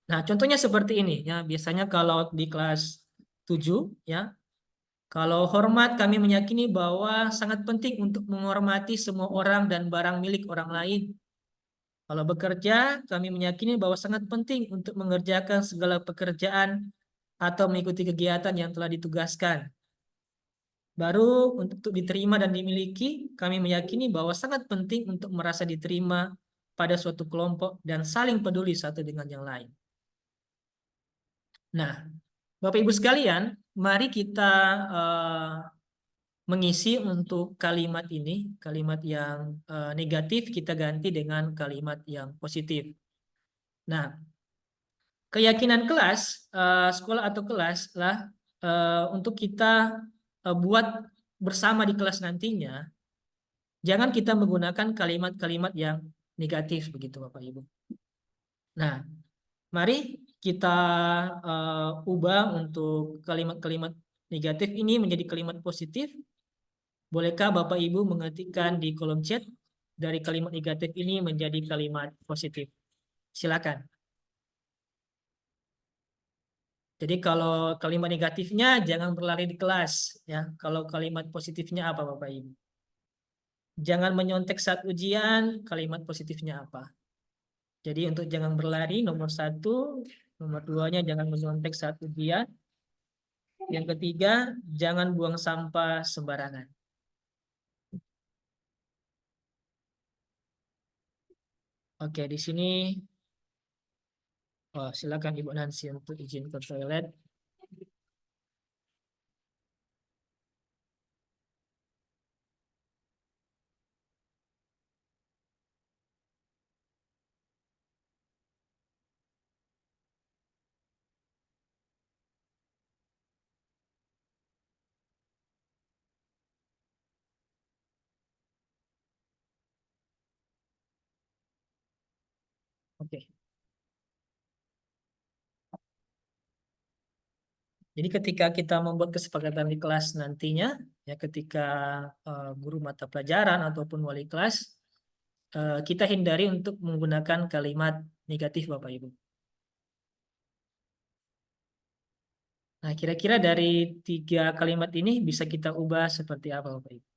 Nah, contohnya seperti ini ya. Biasanya kalau di kelas 7 ya, kalau hormat kami meyakini bahwa sangat penting untuk menghormati semua orang dan barang milik orang lain. Kalau bekerja, kami meyakini bahwa sangat penting untuk mengerjakan segala pekerjaan atau mengikuti kegiatan yang telah ditugaskan. Baru untuk diterima dan dimiliki, kami meyakini bahwa sangat penting untuk merasa diterima pada suatu kelompok dan saling peduli satu dengan yang lain. Nah, Bapak Ibu sekalian, mari kita mengisi untuk kalimat ini, kalimat yang negatif kita ganti dengan kalimat yang positif. Nah, keyakinan kelas, sekolah atau kelas lah untuk kita buat bersama di kelas nantinya, jangan kita menggunakan kalimat-kalimat yang negatif begitu Bapak Ibu. Nah, mari kita ubah untuk kalimat-kalimat negatif ini menjadi kalimat positif. Bolehkah Bapak Ibu mengetikkan di kolom chat dari kalimat negatif ini menjadi kalimat positif? Silakan. Jadi kalau kalimat negatifnya jangan berlari di kelas ya. Kalau kalimat positifnya apa Bapak Ibu? Jangan menyontek saat ujian, kalimat positifnya apa? Jadi untuk jangan berlari nomor 1, nomor 2-nya jangan menyontek saat ujian. Yang ketiga, jangan buang sampah sembarangan. Oke, di sini silakan Ibu Nancy untuk izin ke toilet. Oke. Jadi ketika kita membuat kesepakatan di kelas nantinya, ya ketika guru mata pelajaran ataupun wali kelas, kita hindari untuk menggunakan kalimat negatif Bapak Ibu. Nah, kira-kira dari 3 kalimat ini bisa kita ubah seperti apa Bapak Ibu?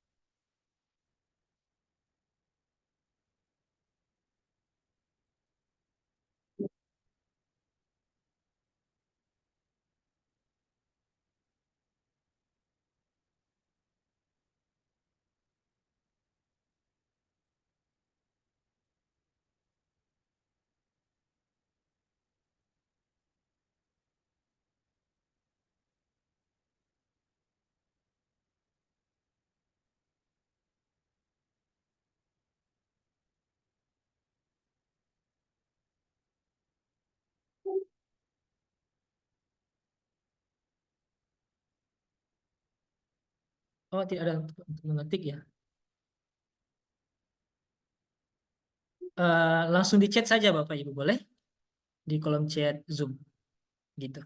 Oh, tidak ada untuk mengetik ya. Langsung di chat saja Bapak Ibu, boleh? Di kolom chat Zoom, gitu.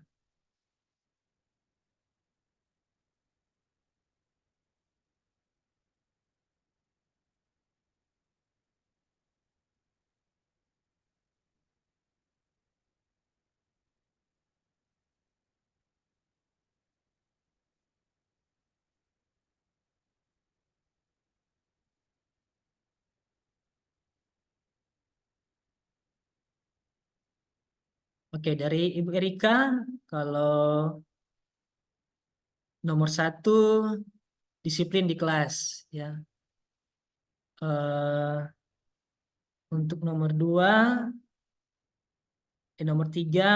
Oke, dari Ibu Erika, kalau nomor 1 disiplin di kelas, ya. Untuk nomor 3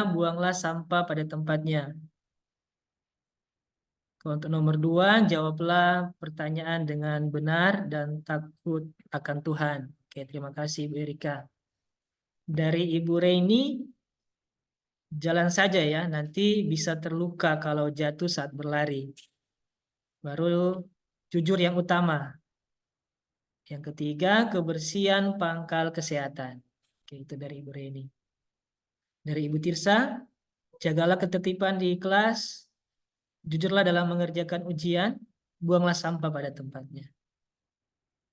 buanglah sampah pada tempatnya. Kalau untuk nomor 2 jawablah pertanyaan dengan benar dan takut akan Tuhan. Oke, terima kasih Ibu Erika. Dari Ibu Reini, jalan saja ya, nanti bisa terluka kalau jatuh saat berlari. Baru jujur yang utama. Yang ketiga, kebersihan pangkal kesehatan. Oke, itu dari Ibu Reni. Dari Ibu Tirsa, jagalah ketertiban di kelas, jujurlah dalam mengerjakan ujian, buanglah sampah pada tempatnya.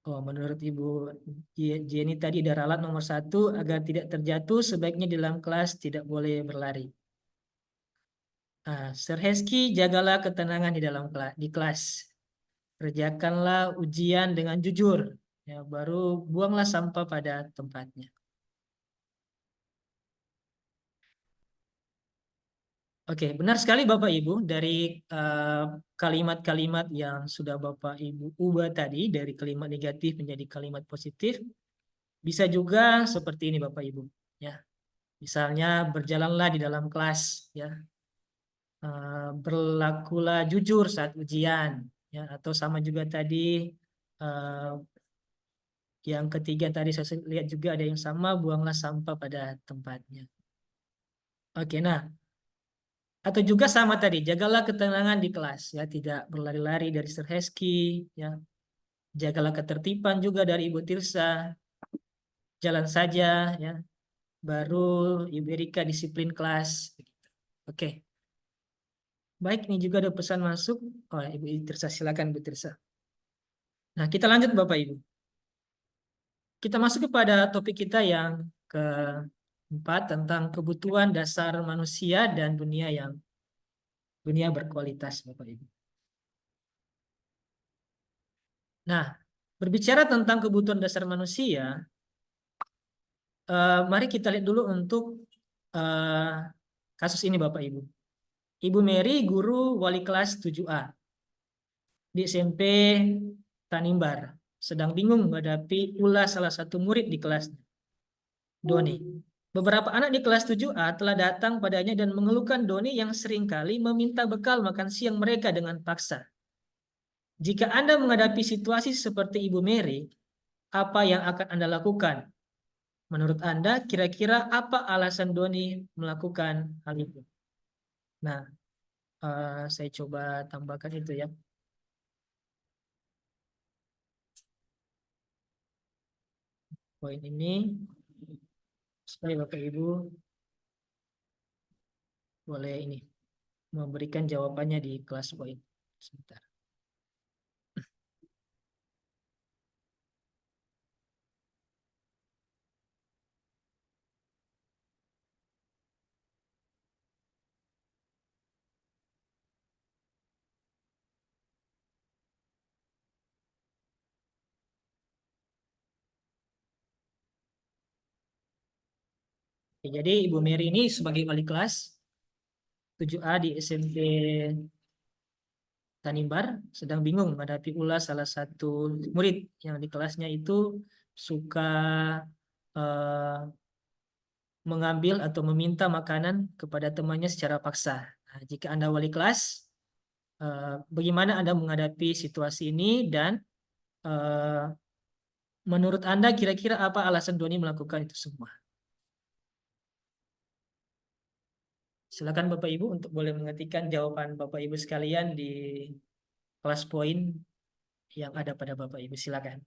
Oh, menurut Ibu Jenny tadi ada ralat nomor 1, agar tidak terjatuh, sebaiknya di dalam kelas tidak boleh berlari. Sir Hesky, jagalah ketenangan di dalam di kelas. Kerjakanlah ujian dengan jujur. Ya, baru buanglah sampah pada tempatnya. Oke, benar sekali Bapak Ibu dari kalimat-kalimat yang sudah Bapak Ibu ubah tadi dari kalimat negatif menjadi kalimat positif bisa juga seperti ini Bapak Ibu ya. Misalnya berjalanlah di dalam kelas ya. Berlakulah jujur saat ujian ya, atau sama juga tadi eh, yang ketiga tadi saya lihat juga ada yang sama, buanglah sampah pada tempatnya. Oke, nah atau juga sama tadi, jagalah ketenangan di kelas ya, tidak berlari-lari dari Sir Hesky ya. Jagalah ketertiban juga dari Ibu Tirsa, jalan saja ya. Baru Ibu Erika disiplin kelas. Oke, baik ini juga ada pesan masuk. Oh, Ibu Tirsa silakan Ibu Tirsa. Nah, kita lanjut Bapak Ibu. Kita masuk kepada topik kita yang keempat tentang kebutuhan dasar manusia dan dunia berkualitas Bapak Ibu. Nah, berbicara tentang kebutuhan dasar manusia, mari kita lihat dulu untuk eh, kasus ini Bapak Ibu. Ibu Mary, guru wali kelas 7A di SMP Tanimbar, sedang bingung menghadapi ulah salah satu murid di kelasnya, Doni. Beberapa anak di kelas 7A telah datang padanya dan mengeluhkan Doni yang seringkali meminta bekal makan siang mereka dengan paksa. Jika Anda menghadapi situasi seperti Ibu Mary, apa yang akan Anda lakukan? Menurut Anda, kira-kira apa alasan Doni melakukan hal itu? Nah, saya coba tambahkan itu ya. Poin ini, supaya Bapak Ibu boleh ini memberikan jawabannya di kelas poin. Sebentar. Oke, jadi Ibu Mary ini sebagai wali kelas 7A di SMP Tanimbar sedang bingung menghadapi ulas salah satu murid yang di kelasnya itu suka eh, mengambil atau meminta makanan kepada temannya secara paksa. Nah, jika Anda wali kelas, bagaimana Anda menghadapi situasi ini dan eh, menurut Anda kira-kira apa alasan Doni melakukan itu semua? Silakan Bapak Ibu untuk boleh mengetikkan jawaban Bapak Ibu sekalian di kelas poin yang ada pada Bapak Ibu. Silakan.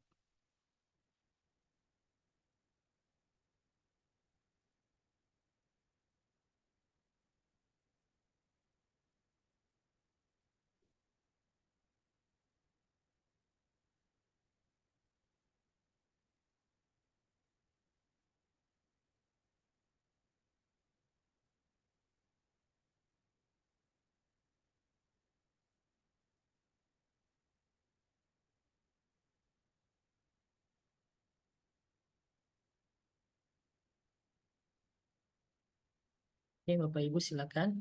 Oke, Bapak Ibu silakan.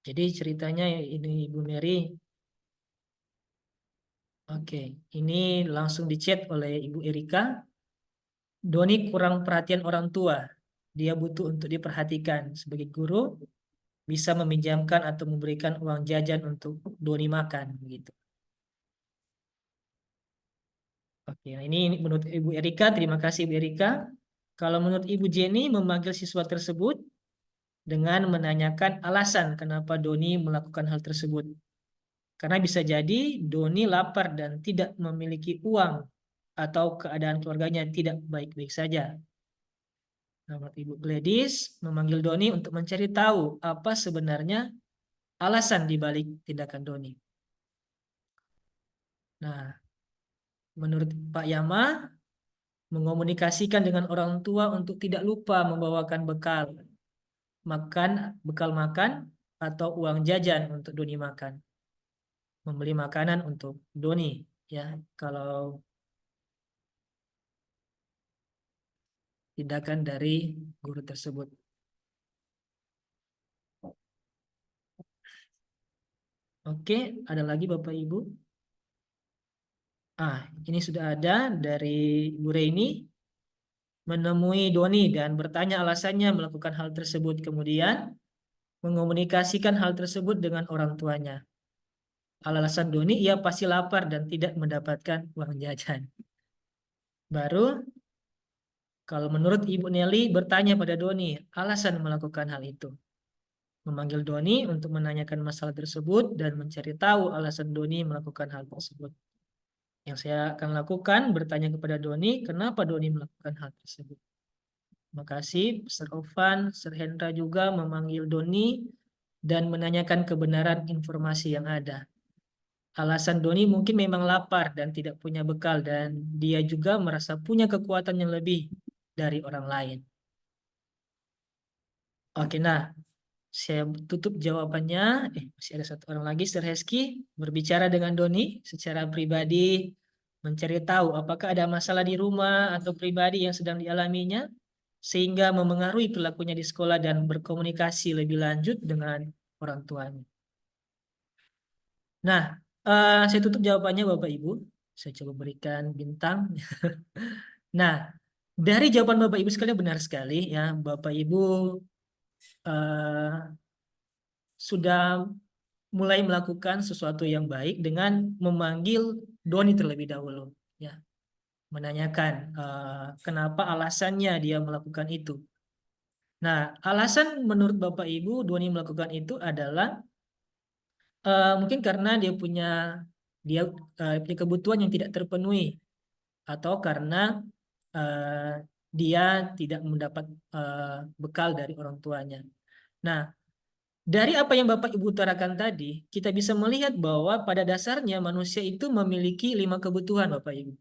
Jadi ceritanya ini Ibu Mary. Oke, ini langsung di-chat oleh Ibu Erika. Doni kurang perhatian orang tua. Dia butuh untuk diperhatikan. Sebagai guru, bisa meminjamkan atau memberikan uang jajan untuk Doni makan. Begitu. Oke, nah ini menurut Ibu Erika. Terima kasih Ibu Erika. Kalau menurut Ibu Jenny, memanggil siswa tersebut dengan menanyakan alasan kenapa Doni melakukan hal tersebut. Karena bisa jadi Doni lapar dan tidak memiliki uang atau keadaan keluarganya tidak baik-baik saja. Nah, menurut Ibu Gladys, memanggil Doni untuk mencari tahu apa sebenarnya alasan di balik tindakan Doni. Nah, menurut Pak Yama, mengomunikasikan dengan orang tua untuk tidak lupa membawakan bekal makan atau uang jajan untuk Doni makan. Membeli makanan untuk Doni, ya. Kalau tindakan dari guru tersebut. Oke, ada lagi Bapak Ibu? Ini sudah ada dari Bu Reni, menemui Doni dan bertanya alasannya melakukan hal tersebut. Kemudian mengomunikasikan hal tersebut dengan orang tuanya. Alasan Doni, ia pasti lapar dan tidak mendapatkan uang jajan. Baru kalau menurut Ibu Nelly bertanya pada Doni, alasan melakukan hal itu. Memanggil Doni untuk menanyakan masalah tersebut dan mencari tahu alasan Doni melakukan hal tersebut. Yang saya akan lakukan bertanya kepada Doni, kenapa Doni melakukan hal tersebut. Terima kasih, Sir Ovan, Sir Hendra juga memanggil Doni dan menanyakan kebenaran informasi yang ada. Alasan Doni mungkin memang lapar dan tidak punya bekal dan dia juga merasa punya kekuatan yang lebih dari orang lain. Oke, nah saya tutup jawabannya. Masih ada satu orang lagi, Sir Heski berbicara dengan Doni secara pribadi, mencari tahu apakah ada masalah di rumah atau pribadi yang sedang dialaminya, sehingga memengaruhi perilakunya di sekolah dan berkomunikasi lebih lanjut dengan orang tuanya. Nah, saya tutup jawabannya Bapak Ibu. Saya coba berikan bintang. Nah, dari jawaban Bapak Ibu sekalian benar sekali ya, Bapak Ibu eh, sudah mulai melakukan sesuatu yang baik dengan memanggil Doni terlebih dahulu, ya, menanyakan kenapa alasannya dia melakukan itu. Nah, alasan menurut Bapak Ibu Doni melakukan itu adalah mungkin karena dia punya kebutuhan yang tidak terpenuhi atau karena eh, dia tidak mendapat bekal dari orang tuanya. Nah, dari apa yang Bapak Ibu utarakan tadi, kita bisa melihat bahwa pada dasarnya manusia itu memiliki 5 kebutuhan, Bapak Ibu.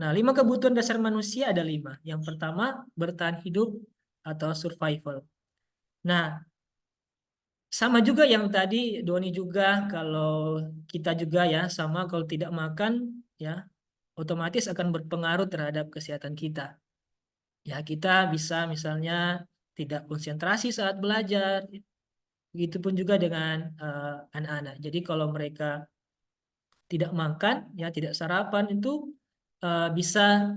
Nah, 5 kebutuhan dasar manusia ada 5. Yang pertama, bertahan hidup atau survival. Nah, sama juga yang tadi Doni juga, kalau kita juga ya, sama kalau tidak makan, ya, otomatis akan berpengaruh terhadap kesehatan kita. Ya, kita bisa misalnya tidak konsentrasi saat belajar. Begitupun juga dengan anak-anak. Jadi kalau mereka tidak makan, ya tidak sarapan itu bisa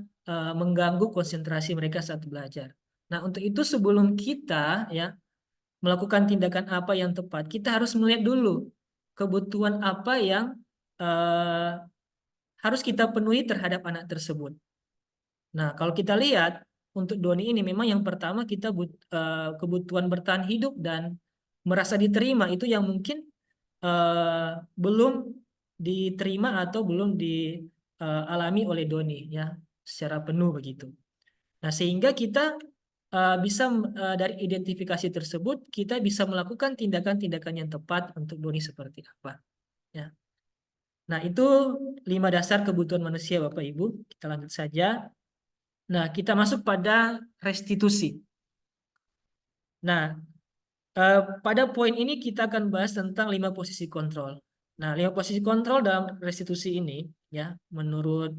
mengganggu konsentrasi mereka saat belajar. Nah, untuk itu sebelum kita ya melakukan tindakan apa yang tepat, kita harus melihat dulu kebutuhan apa yang eh, harus kita penuhi terhadap anak tersebut. Nah, kalau kita lihat untuk Doni ini memang yang pertama kita kebutuhan bertahan hidup dan merasa diterima itu yang mungkin belum diterima atau belum dialami oleh Doni ya secara penuh begitu. Nah, sehingga kita bisa dari identifikasi tersebut kita bisa melakukan tindakan-tindakan yang tepat untuk Doni seperti apa ya. Nah, itu 5 dasar kebutuhan manusia Bapak Ibu. Kita lanjut saja. Nah, kita masuk pada restitusi. Nah, pada poin ini kita akan bahas tentang 5 posisi kontrol. Nah, 5 posisi kontrol dalam restitusi ini, ya, menurut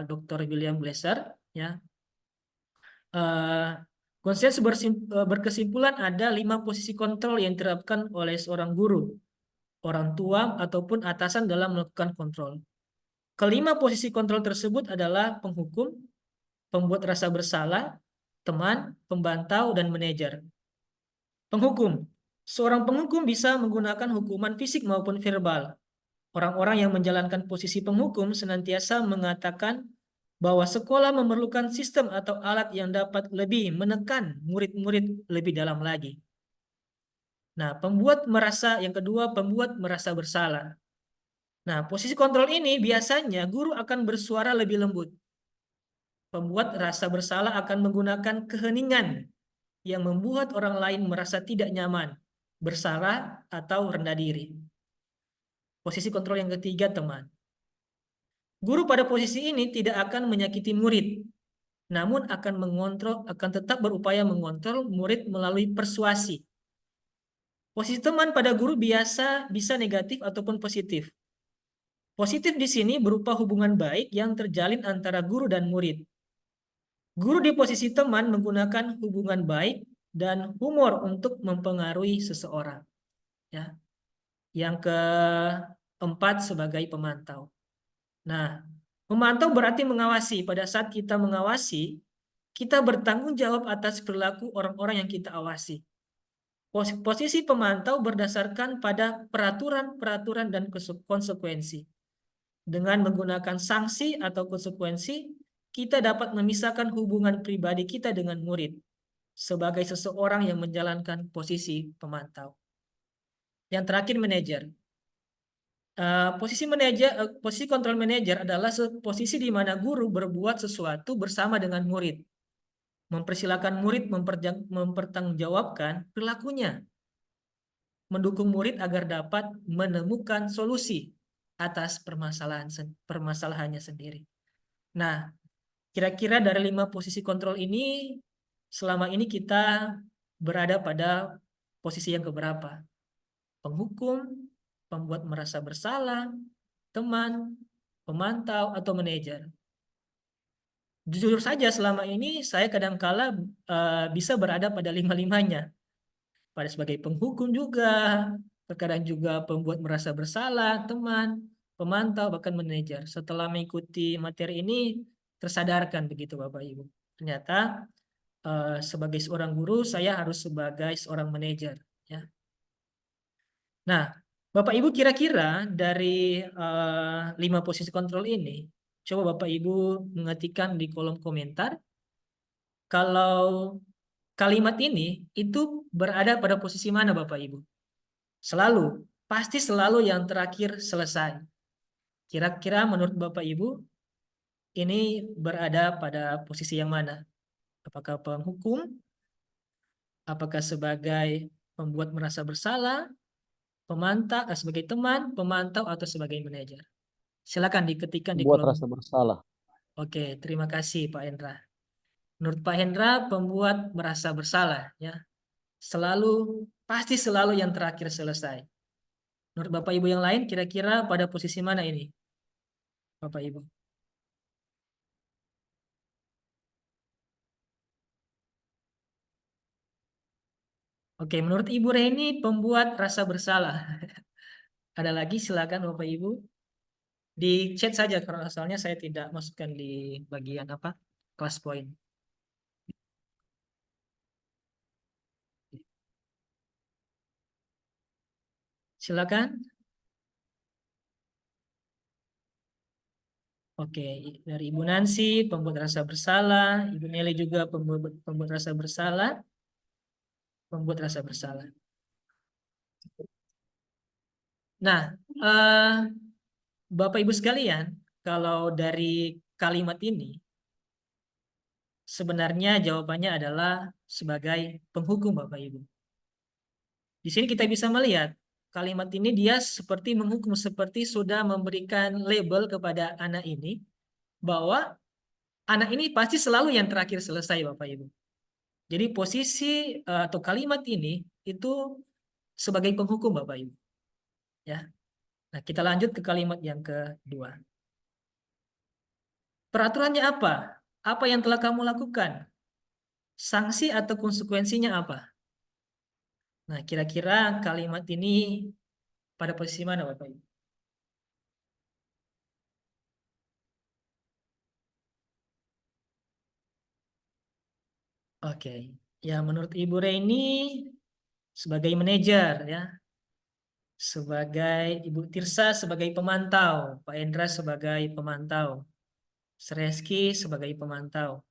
Dr. William Glasser, ya, konsensus berkesimpulan ada 5 posisi kontrol yang diterapkan oleh seorang guru, orang tua, ataupun atasan dalam melakukan kontrol. Kelima posisi kontrol tersebut adalah penghukum, pembuat rasa bersalah, teman, pembantau, dan manajer. Penghukum. Seorang penghukum bisa menggunakan hukuman fisik maupun verbal. Orang-orang yang menjalankan posisi penghukum senantiasa mengatakan bahwa sekolah memerlukan sistem atau alat yang dapat lebih menekan murid-murid lebih dalam lagi. Nah, yang kedua, pembuat merasa bersalah. Nah, posisi kontrol ini biasanya guru akan bersuara lebih lembut. Pembuat rasa bersalah akan menggunakan keheningan yang membuat orang lain merasa tidak nyaman, bersalah, atau rendah diri. Posisi kontrol yang ketiga, teman. Guru pada posisi ini tidak akan menyakiti murid, namun akan tetap berupaya mengontrol murid melalui persuasi. Posisi teman pada guru biasa bisa negatif ataupun positif. Positif di sini berupa hubungan baik yang terjalin antara guru dan murid. Guru di posisi teman menggunakan hubungan baik dan humor untuk mempengaruhi seseorang. Ya. Yang keempat sebagai pemantau. Nah, memantau berarti mengawasi. Pada saat kita mengawasi, kita bertanggung jawab atas perilaku orang-orang yang kita awasi. Posisi pemantau berdasarkan pada peraturan-peraturan dan konsekuensi. Dengan menggunakan sanksi atau konsekuensi, kita dapat memisahkan hubungan pribadi kita dengan murid sebagai seseorang yang menjalankan posisi pemantau. Yang terakhir, manajer. Posisi kontrol manajer adalah posisi di mana guru berbuat sesuatu bersama dengan murid, mempersilahkan murid mempertanggungjawabkan perilakunya, mendukung murid agar dapat menemukan solusi atas permasalahannya sendiri. Nah, kira-kira dari 5 posisi kontrol ini, selama ini kita berada pada posisi yang keberapa? Penghukum, pembuat merasa bersalah, teman, pemantau, atau manajer. Jujur saja selama ini saya kadangkala bisa berada pada 5-limanya. Pada sebagai penghukum juga, terkadang juga pembuat merasa bersalah, teman, pemantau, bahkan manajer. Setelah mengikuti materi ini, tersadarkan begitu Bapak Ibu. Ternyata sebagai seorang guru, saya harus sebagai seorang manajer. Ya. Nah, Bapak Ibu kira-kira dari 5 posisi kontrol ini, coba Bapak Ibu mengetikkan di kolom komentar, kalau kalimat ini itu berada pada posisi mana Bapak Ibu? Selalu, pasti selalu yang terakhir selesai. Kira-kira menurut Bapak Ibu, ini berada pada posisi yang mana? Apakah penghukum? Apakah sebagai pembuat merasa bersalah? Pemantau, sebagai teman, pemantau, atau sebagai manajer? Silakan diketikkan di Buat kolom. rasa bersalah. Oke, terima kasih Pak Hendra. Menurut Pak Hendra, pembuat merasa bersalah, ya, selalu, pasti selalu yang terakhir selesai. Menurut Bapak Ibu yang lain, kira-kira pada posisi mana ini, Bapak Ibu? Oke, menurut Ibu Reni, pembuat rasa bersalah. Ada lagi, silakan Bapak Ibu. Di chat saja, karena asalnya saya tidak masukkan di bagian apa, kelas poin. Silakan. Oke, dari Ibu Nancy, pembuat rasa bersalah. Ibu Nelly juga pembuat rasa bersalah. Pembuat rasa bersalah. Nah, Bapak Ibu sekalian, kalau dari kalimat ini, sebenarnya jawabannya adalah sebagai penghukum Bapak Ibu. Di sini kita bisa melihat, kalimat ini dia seperti menghukum, seperti sudah memberikan label kepada anak ini, bahwa anak ini pasti selalu yang terakhir selesai Bapak Ibu. Jadi posisi atau kalimat ini itu sebagai penghukum Bapak Ibu. Ya. Nah, kita lanjut ke kalimat yang kedua. Peraturannya apa? Apa yang telah kamu lakukan? Sanksi atau konsekuensinya apa? Nah, kira-kira kalimat ini pada posisi mana Bapak Ibu? Oke. Ya, menurut Ibu Reni sebagai manajer ya. Sebagai Ibu Tirsa sebagai pemantau, Pak Endra sebagai pemantau, Sreski sebagai pemantau.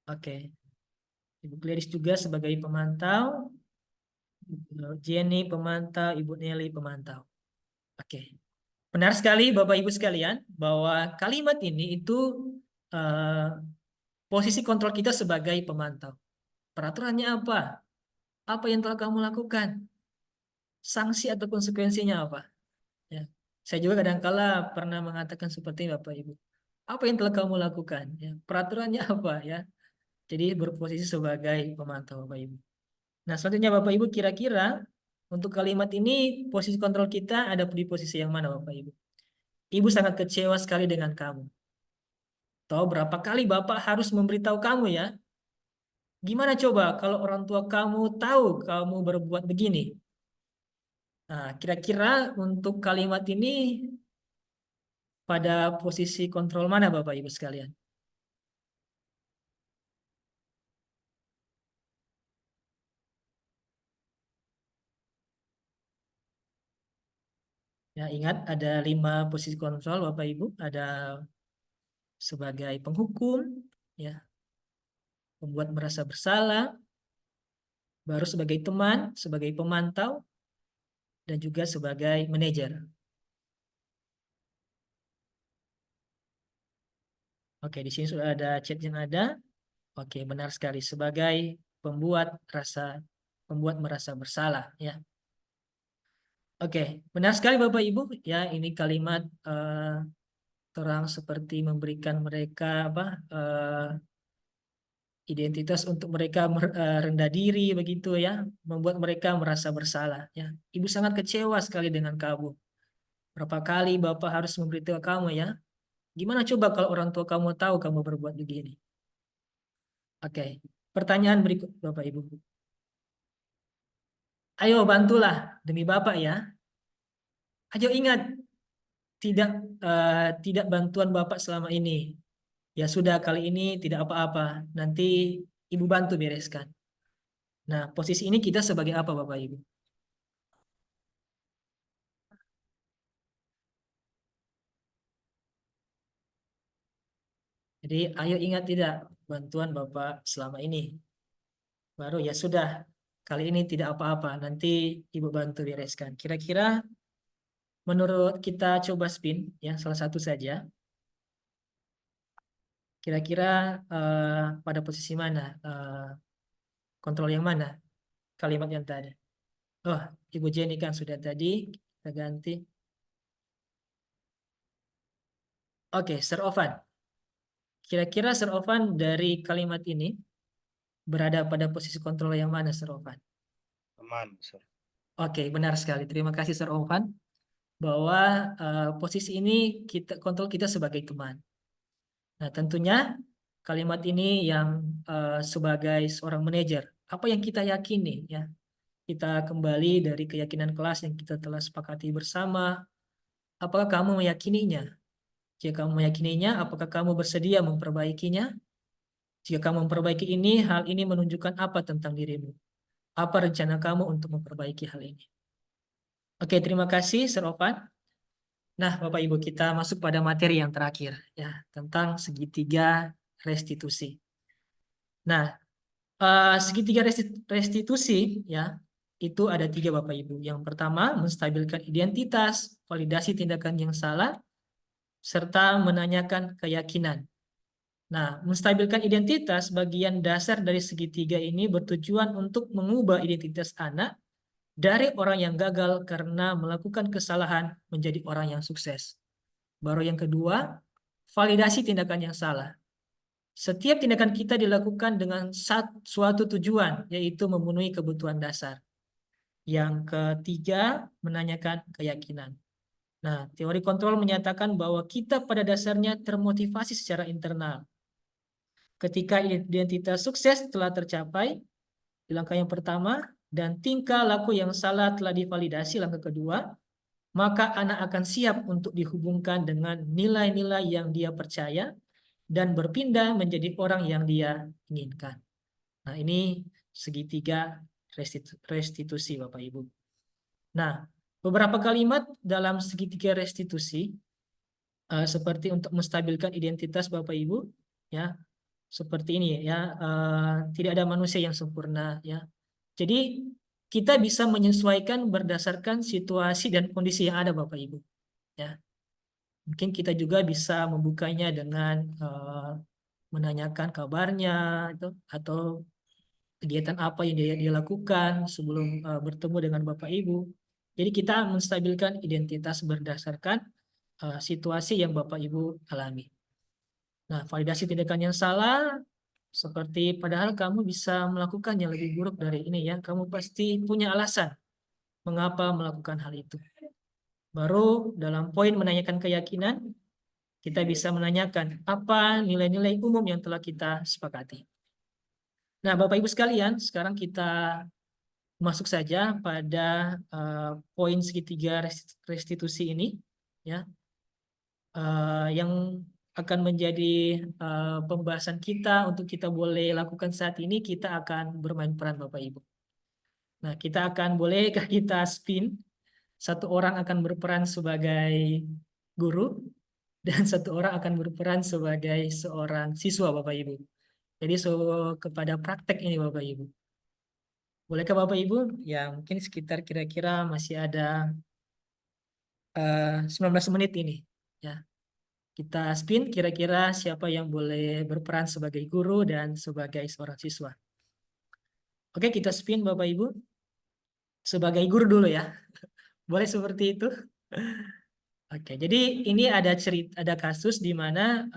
Oke. Ibu Gladys juga sebagai pemantau, Jenny pemantau, Ibu Nelly pemantau. Oke. Benar sekali Bapak Ibu sekalian bahwa kalimat ini itu eh, posisi kontrol kita sebagai pemantau. Peraturannya apa? Apa yang telah kamu lakukan? Sanksi atau konsekuensinya apa? Ya. Saya juga kadang-kala pernah mengatakan seperti Bapak Ibu. Apa yang telah kamu lakukan? Ya. Peraturannya apa ya? Jadi berposisi sebagai pemantau Bapak Ibu. Nah, selanjutnya Bapak Ibu kira-kira untuk kalimat ini posisi kontrol kita ada di posisi yang mana Bapak Ibu? Ibu sangat kecewa sekali dengan kamu. Tahu berapa kali Bapak harus memberitahu kamu ya? Gimana coba kalau orang tua kamu tahu kamu berbuat begini? Nah, kira-kira untuk kalimat ini pada posisi kontrol mana Bapak Ibu sekalian? Ya, ingat ada 5 posisi kontrol Bapak Ibu. Ada sebagai penghukum, ya, membuat merasa bersalah, baru sebagai teman, sebagai pemantau, dan juga sebagai manajer. Oke, di sini sudah ada chat yang ada. Oke, benar sekali. Sebagai pembuat pembuat merasa bersalah, ya. Oke, benar sekali Bapak Ibu. Ya, ini kalimat terang seperti memberikan mereka apa identitas untuk mereka rendah diri begitu ya, membuat mereka merasa bersalah. Ya, Ibu sangat kecewa sekali dengan kamu. Berapa kali Bapak harus memberitahu kamu ya. Gimana coba kalau orang tua kamu tahu kamu berbuat begini? Oke, pertanyaan berikut Bapak Ibu. Ayo bantulah demi Bapak ya. Ayo ingat tidak tidak bantuan Bapak selama ini. Ya sudah kali ini tidak apa-apa. Nanti Ibu bantu bereskan. Nah, posisi ini kita sebagai apa Bapak Ibu? Jadi ayo ingat tidak bantuan Bapak selama ini. Baru ya sudah kali ini tidak apa-apa. Nanti Ibu bantu bereskan. Kira-kira menurut kita coba spin ya salah satu saja. Kira-kira pada posisi mana? Kontrol yang mana? Kalimat yang tadi. Oh, Ibu Jenny kan sudah tadi. Kita ganti. Oke, Sir Ovan. Kira-kira Sir Ovan dari kalimat ini berada pada posisi kontrol yang mana, Sir Ovan? Teman, Sir. Oke, benar sekali. Terima kasih, Sir Ovan. Bahwa posisi ini kontrol kita sebagai teman. Nah, tentunya kalimat ini yang sebagai seorang manajer, apa yang kita yakini ya? Kita kembali dari keyakinan kelas yang kita telah sepakati bersama. Apakah kamu meyakininya? Jika kamu meyakininya, apakah kamu bersedia memperbaikinya? Jika kamu memperbaiki ini, hal ini menunjukkan apa tentang dirimu? Apa rencana kamu untuk memperbaiki hal ini? Oke, terima kasih, Sir Opan. Nah, Bapak Ibu, kita masuk pada materi yang terakhir, ya, tentang segitiga restitusi. Nah, segitiga restitusi, ya, itu ada 3 Bapak Ibu. Yang pertama, menstabilkan identitas, validasi tindakan yang salah, serta menanyakan keyakinan. Nah, menstabilkan identitas bagian dasar dari segitiga ini bertujuan untuk mengubah identitas anak dari orang yang gagal karena melakukan kesalahan menjadi orang yang sukses. Baru yang kedua, validasi tindakan yang salah. Setiap tindakan kita dilakukan dengan suatu tujuan, yaitu memenuhi kebutuhan dasar. Yang ketiga, menanyakan keyakinan. Nah, teori kontrol menyatakan bahwa kita pada dasarnya termotivasi secara internal. Ketika identitas sukses telah tercapai di langkah yang pertama dan tingkah laku yang salah telah divalidasi langkah kedua, maka anak akan siap untuk dihubungkan dengan nilai-nilai yang dia percaya dan berpindah menjadi orang yang dia inginkan. Nah, ini segitiga restitusi Bapak Ibu. Nah, beberapa kalimat dalam segitiga restitusi seperti untuk menstabilkan identitas Bapak Ibu, ya, seperti ini ya, tidak ada manusia yang sempurna ya. Jadi kita bisa menyesuaikan berdasarkan situasi dan kondisi yang ada Bapak Ibu ya. Mungkin kita juga bisa membukanya dengan menanyakan kabarnya itu atau kegiatan apa yang dia lakukan sebelum bertemu dengan Bapak Ibu. Jadi kita menstabilkan identitas berdasarkan situasi yang Bapak Ibu alami. Nah, validasi tindakan yang salah seperti padahal kamu bisa melakukannya lebih buruk dari ini ya. Kamu pasti punya alasan mengapa melakukan hal itu. Baru dalam poin menanyakan keyakinan, kita bisa menanyakan apa nilai-nilai umum yang telah kita sepakati. Nah, Bapak Ibu sekalian, sekarang kita masuk saja pada poin segitiga restitusi ini, ya, yang akan menjadi pembahasan kita untuk kita boleh lakukan saat ini. Kita akan bermain peran, Bapak Ibu. Nah, kita akan bolehkah kita spin? Satu orang akan berperan sebagai guru dan satu orang akan berperan sebagai seorang siswa, Bapak Ibu. Jadi kepada praktek ini, Bapak Ibu. Bolehkah Bapak Ibu? Ya, mungkin sekitar kira-kira masih ada 19 menit ini. Ya, kita spin kira-kira siapa yang boleh berperan sebagai guru dan sebagai seorang siswa. Oke, kita spin Bapak Ibu. Sebagai guru dulu ya. Boleh seperti itu? Oke, jadi ini ada cerita, ada kasus di mana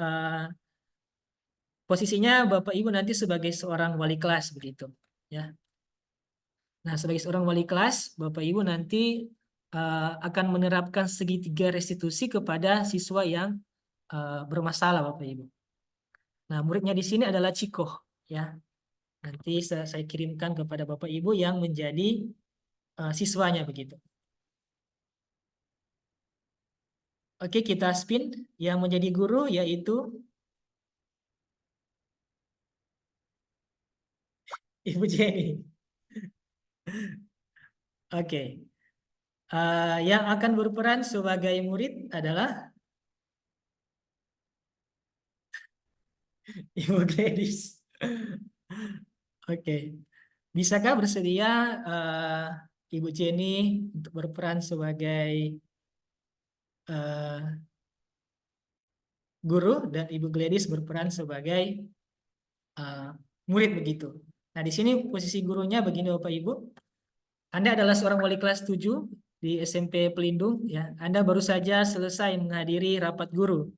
posisinya Bapak Ibu nanti sebagai seorang wali kelas begitu, ya. Nah, sebagai seorang wali kelas, Bapak Ibu nanti akan menerapkan segitiga restitusi kepada siswa yang bermasalah, Bapak Ibu. Nah, muridnya di sini adalah Ciko, ya. Nanti saya kirimkan kepada Bapak Ibu yang menjadi siswanya begitu. Oke, kita spin yang menjadi guru yaitu Ibu Jenny. Oke. Yang akan berperan sebagai murid adalah Ibu Gladys. Oke. Bisakah bersedia Ibu Jenny untuk berperan sebagai eh, guru dan Ibu Gladys berperan sebagai eh, murid begitu. Nah, di sini posisi gurunya begini Bapak Ibu. Anda adalah seorang wali kelas 7 di SMP Pelindung, ya. Anda baru saja selesai menghadiri rapat guru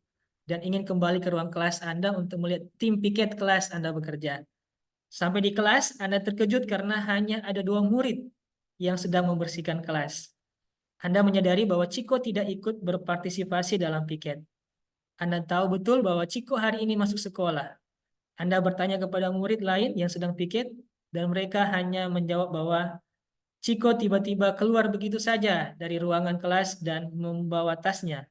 dan ingin kembali ke ruang kelas Anda untuk melihat tim piket kelas Anda bekerja. Sampai di kelas, Anda terkejut karena hanya ada 2 murid yang sedang membersihkan kelas. Anda menyadari bahwa Ciko tidak ikut berpartisipasi dalam piket. Anda tahu betul bahwa Ciko hari ini masuk sekolah. Anda bertanya kepada murid lain yang sedang piket, dan mereka hanya menjawab bahwa Ciko tiba-tiba keluar begitu saja dari ruangan kelas dan membawa tasnya.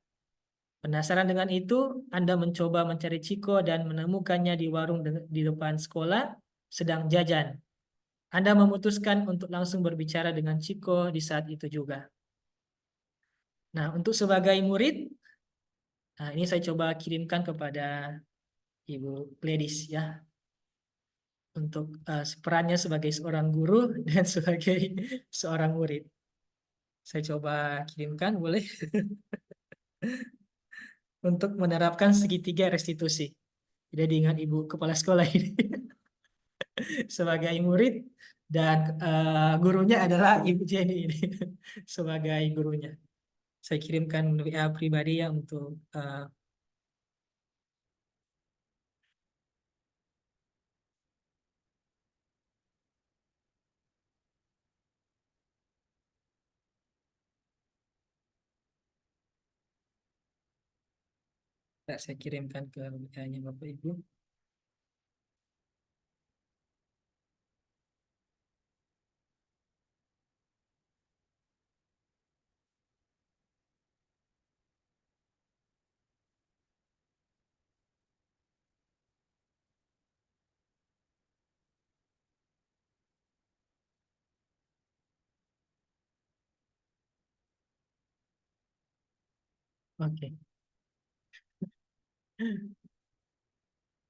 Penasaran dengan itu, Anda mencoba mencari Ciko dan menemukannya di warung di depan sekolah sedang jajan. Anda memutuskan untuk langsung berbicara dengan Ciko di saat itu juga. Nah, untuk sebagai murid, nah ini saya coba kirimkan kepada Ibu Gladys ya, untuk perannya sebagai seorang guru dan sebagai seorang murid. Saya coba kirimkan, boleh? Untuk menerapkan segitiga restitusi. Jadi dengan Ibu Kepala Sekolah ini sebagai murid dan gurunya adalah Ibu Jenny ini sebagai gurunya. Saya kirimkan WA pribadi ya untuk saya kirimkan ke WA-nya Bapak Ibu. Oke.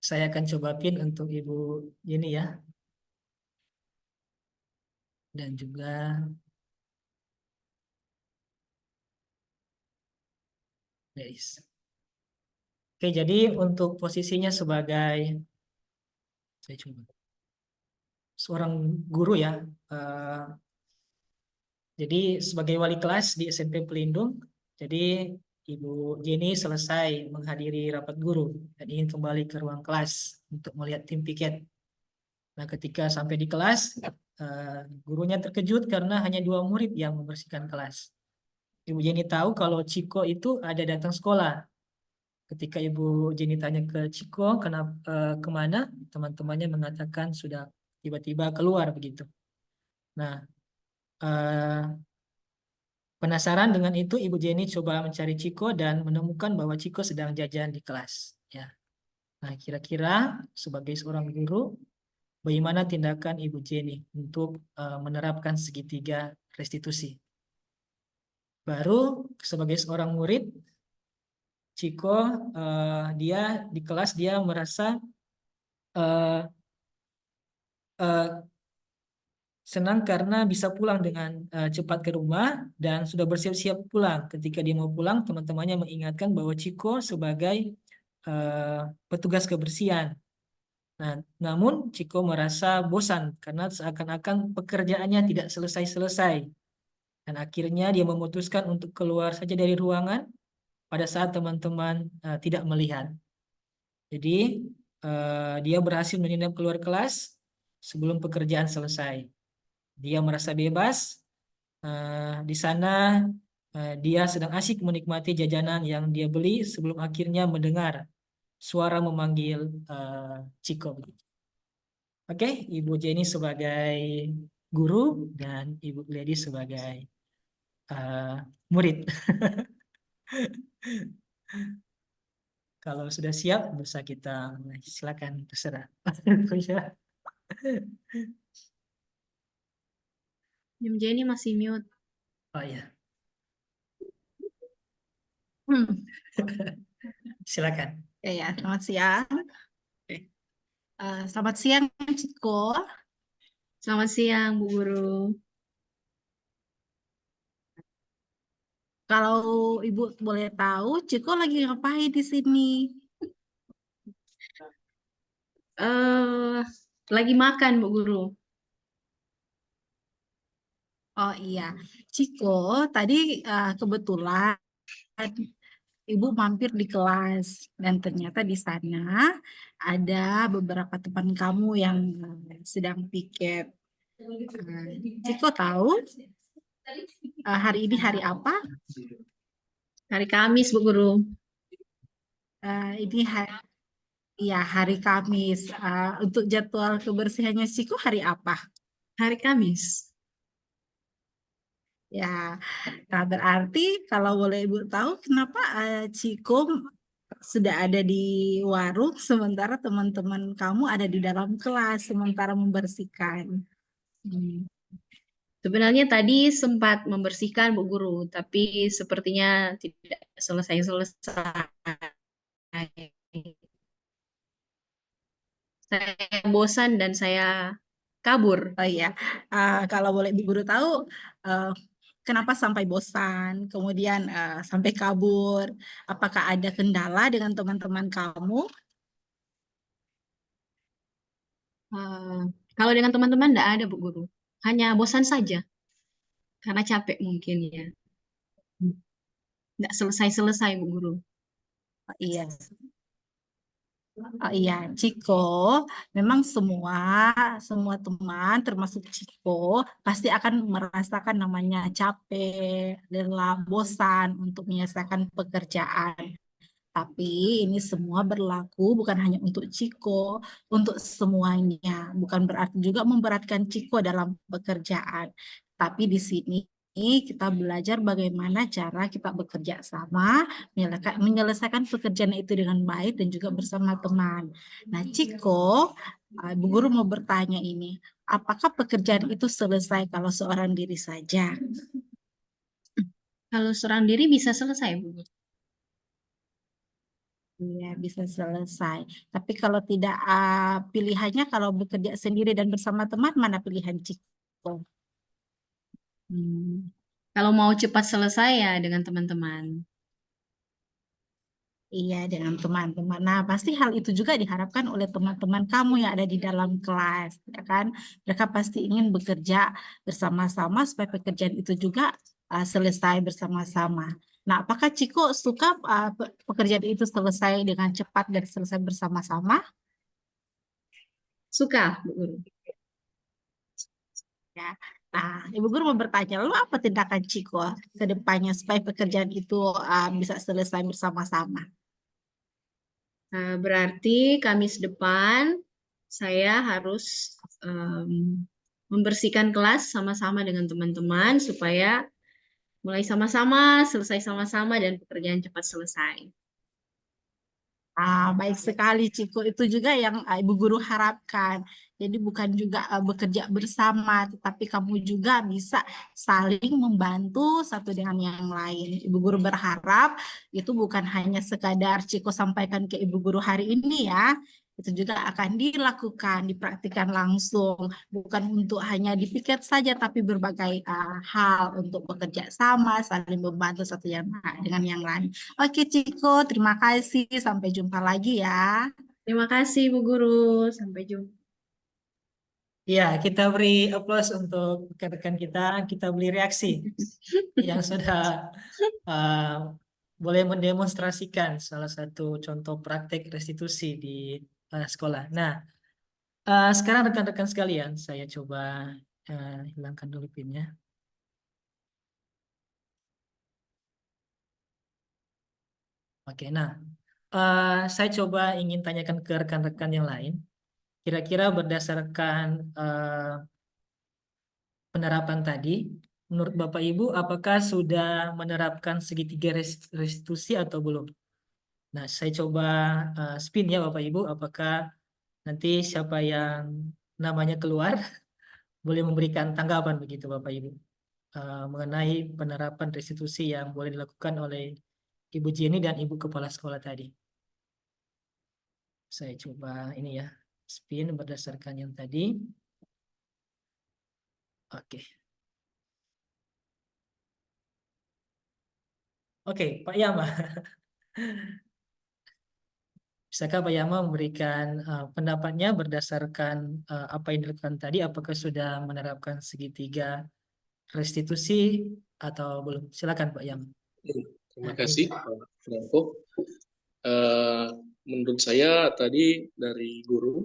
Saya akan coba pin untuk Ibu Jenny ya. Dan juga guys. Oke, jadi untuk posisinya sebagai saya coba seorang guru ya. eh, jadi sebagai wali kelas di SMP Pelindung, jadi Ibu Jenny selesai menghadiri rapat guru dan ingin kembali ke ruang kelas untuk melihat tim piket. Nah, ketika sampai di kelas, gurunya terkejut karena hanya 2 murid yang membersihkan kelas. Ibu Jenny tahu kalau Ciko itu ada datang sekolah. Ketika Ibu Jenny tanya ke Ciko, kenapa kemana? Teman-temannya mengatakan sudah tiba-tiba keluar begitu. Nah, Eh, Penasaran dengan itu, Ibu Jenny coba mencari Ciko dan menemukan bahwa Ciko sedang jajan di kelas. Ya. Nah, kira-kira sebagai seorang guru, bagaimana tindakan Ibu Jenny untuk menerapkan segitiga restitusi? Baru sebagai seorang murid, Ciko dia di kelas dia merasa eh, eh, senang karena bisa pulang dengan cepat ke rumah dan sudah bersiap-siap pulang. Ketika dia mau pulang, teman-temannya mengingatkan bahwa Ciko sebagai eh, petugas kebersihan. Nah, namun Ciko merasa bosan karena seakan-akan pekerjaannya tidak selesai-selesai. Dan akhirnya dia memutuskan untuk keluar saja dari ruangan pada saat teman-teman tidak melihat. Jadi, dia berhasil menyelinap keluar kelas sebelum pekerjaan selesai. Dia merasa bebas. Di sana dia sedang asik menikmati jajanan yang dia beli sebelum akhirnya mendengar suara memanggil Ciko. Oke, Ibu Jenny sebagai guru dan Ibu Lady sebagai eh, murid. Kalau sudah siap, bisa kita mulai. Silakan, terserah. Jam Jenny masih mute. Oh ya, Hmm. silakan. Ya, selamat siang. Selamat siang, Ciko. Selamat siang, Bu Guru. Kalau Ibu boleh tahu, Ciko lagi ngapain di sini? eh Lagi makan, Bu Guru. Oh iya, Ciko, tadi kebetulan Ibu mampir di kelas dan ternyata di sana ada beberapa teman kamu yang sedang piket. Ciko tahu hari ini hari apa? Hari Kamis, Bu Guru. Ini ya hari Kamis. Untuk jadwal kebersihannya Ciko hari apa? Hari Kamis. Ya, nah berarti kalau boleh Ibu tahu kenapa Ciko sudah ada di warung sementara teman-teman kamu ada di dalam kelas sementara membersihkan. Hmm. Sebenarnya tadi sempat membersihkan, Bu Guru, tapi sepertinya tidak selesai-selesai. Saya bosan dan saya kabur. Oh iya, kalau boleh Ibu Guru tahu eh, kenapa sampai bosan, kemudian sampai kabur? Apakah ada kendala dengan teman-teman kamu? Eh, Kalau dengan teman-teman tidak ada, Bu Guru. Hanya bosan saja, karena capek mungkin ya. Tidak selesai-selesai, Bu Guru. Oh, iya. Oh iya, Ciko, memang semua semua teman termasuk Ciko pasti akan merasakan namanya capek, lelah, bosan untuk menyelesaikan pekerjaan. Tapi ini semua berlaku bukan hanya untuk Ciko, untuk semuanya. Bukan berarti juga memberatkan Ciko dalam pekerjaan. Tapi di sini kita belajar bagaimana cara kita bekerja sama, menyelesaikan pekerjaan itu dengan baik dan juga bersama teman. Nah, Ciko, Bu Guru mau bertanya ini, apakah pekerjaan itu selesai kalau seorang diri saja? Kalau seorang diri bisa selesai, Bu Guru. Iya, bisa selesai. Tapi kalau tidak pilihannya kalau bekerja sendiri dan bersama teman, mana pilihan Ciko? Hmm. Kalau mau cepat selesai ya dengan teman-teman. Iya, dengan teman-teman. Nah, pasti hal itu juga diharapkan oleh teman-teman kamu yang ada di dalam kelas, ya kan? Mereka pasti ingin bekerja bersama-sama supaya pekerjaan itu juga selesai bersama-sama. Nah, apakah Ciko suka pekerjaan itu selesai dengan cepat dan selesai bersama-sama? Suka, Bu Guru. Ya. Nah, Ibu Guru mau bertanya, lalu apa tindakan Ciko ke depannya supaya pekerjaan itu bisa selesai bersama-sama? Berarti Kamis depan saya harus em, membersihkan kelas sama-sama dengan teman-teman supaya mulai sama-sama, selesai sama-sama, dan pekerjaan cepat selesai. Baik sekali, Ciko. Itu juga yang Ibu Guru harapkan. Jadi bukan juga bekerja bersama, tetapi kamu juga bisa saling membantu satu dengan yang lain. Ibu Guru berharap itu bukan hanya sekadar Ciko sampaikan ke Ibu Guru hari ini ya. Itu juga akan dilakukan, dipraktikkan langsung. Bukan untuk hanya dipikir saja, tapi berbagai hal untuk bekerja sama, saling membantu satu yang dengan yang lain. Oke, Ciko, terima kasih. Sampai jumpa lagi ya. Terima kasih, Bu Guru. Sampai jumpa. Ya, kita beri aplaus untuk rekan-rekan kita. Kita beri reaksi yang sudah uh, boleh mendemonstrasikan salah satu contoh praktek restitusi di sekolah. Nah, sekarang rekan-rekan sekalian, saya coba hilangkan dulu pinnya. Oke, nah, saya coba ingin tanyakan ke rekan-rekan yang lain. Kira-kira berdasarkan penerapan tadi, menurut Bapak Ibu, apakah sudah menerapkan segitiga restitusi atau belum? Nah, saya coba spin ya Bapak Ibu, apakah nanti siapa yang namanya keluar boleh memberikan tanggapan begitu Bapak Ibu mengenai penerapan restitusi yang boleh dilakukan oleh Ibu Jenny dan Ibu Kepala Sekolah tadi. Saya coba ini ya, spin berdasarkan yang tadi. Oke. Oke, Pak Yama. Bisakah Pak Yama memberikan pendapatnya berdasarkan apa yang dilakukan tadi? Apakah sudah menerapkan segitiga restitusi atau belum? Silakan Pak Yama. Terima kasih Pak Franco. Menurut saya tadi dari guru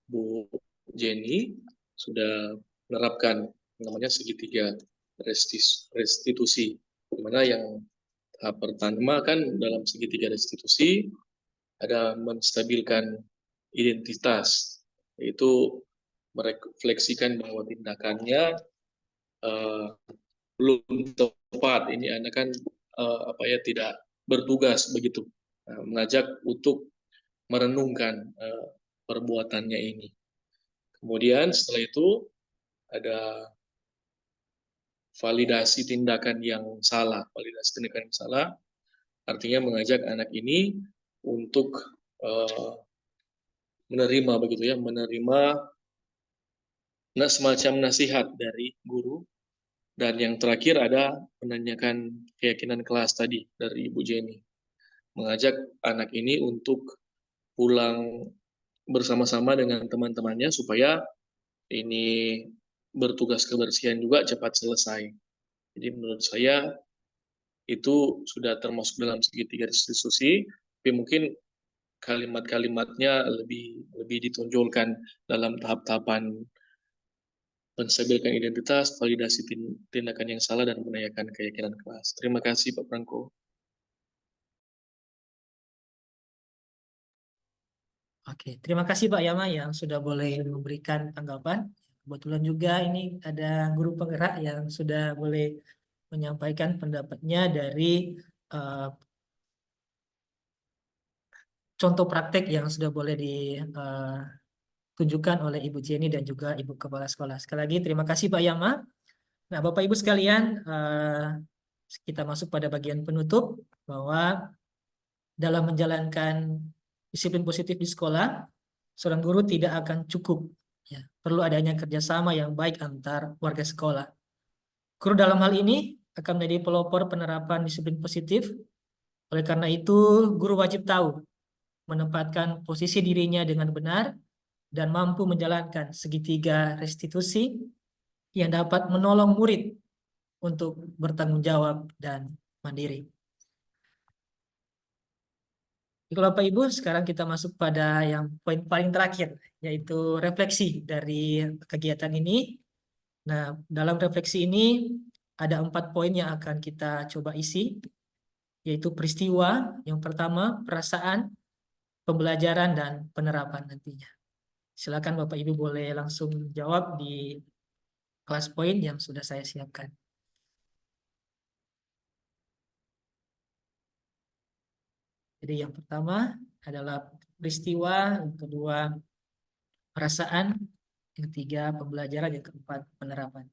Bu Jenny sudah menerapkan namanya segitiga restitusi, di mana yang tahap pertama kan dalam segitiga restitusi ada menstabilkan identitas, yaitu merefleksikan bahwa tindakannya belum tepat. Ini anak kan tidak bertugas begitu, mengajak untuk merenungkan perbuatannya ini. Kemudian setelah itu ada validasi tindakan yang salah. Validasi tindakan yang salah artinya mengajak anak ini untuk menerima begitu ya, menerima semacam nasihat dari guru. Dan yang terakhir ada menanyakan keyakinan kelas tadi dari Ibu Jenny. Mengajak anak ini untuk pulang bersama-sama dengan teman-temannya supaya ini bertugas kebersihan juga cepat selesai. Jadi menurut saya itu sudah termasuk dalam segitiga restitusi, tapi mungkin kalimat-kalimatnya lebih ditonjolkan dalam tahap-tahapan menstabilkan identitas, validasi tindakan yang salah, dan menanyakan keyakinan kelas. Terima kasih Pak Franco. Oke, terima kasih Pak Yama yang sudah boleh memberikan tanggapan. Kebetulan juga ini ada guru penggerak yang sudah boleh menyampaikan pendapatnya dari contoh praktek yang sudah boleh ditunjukkan oleh Ibu Jenny dan juga Ibu Kepala Sekolah. Sekali lagi terima kasih Pak Yama. Nah, Bapak Ibu sekalian, kita masuk pada bagian penutup bahwa dalam menjalankan disiplin positif di sekolah, seorang guru tidak akan cukup. Ya, perlu adanya kerjasama yang baik antar warga sekolah. Guru dalam hal ini akan menjadi pelopor penerapan disiplin positif. Oleh karena itu, guru wajib tahu menempatkan posisi dirinya dengan benar dan mampu menjalankan segitiga restitusi yang dapat menolong murid untuk bertanggung jawab dan mandiri. Kalau Bapak Ibu, sekarang kita masuk pada yang poin paling terakhir, yaitu refleksi dari kegiatan ini. Nah, dalam refleksi ini ada 4 poin yang akan kita coba isi, yaitu peristiwa, yang pertama, perasaan, pembelajaran, dan penerapan nantinya. Silakan Bapak Ibu boleh langsung jawab di kelas poin yang sudah saya siapkan. Jadi yang pertama adalah peristiwa, yang kedua perasaan, yang ketiga pembelajaran, yang keempat penerapan.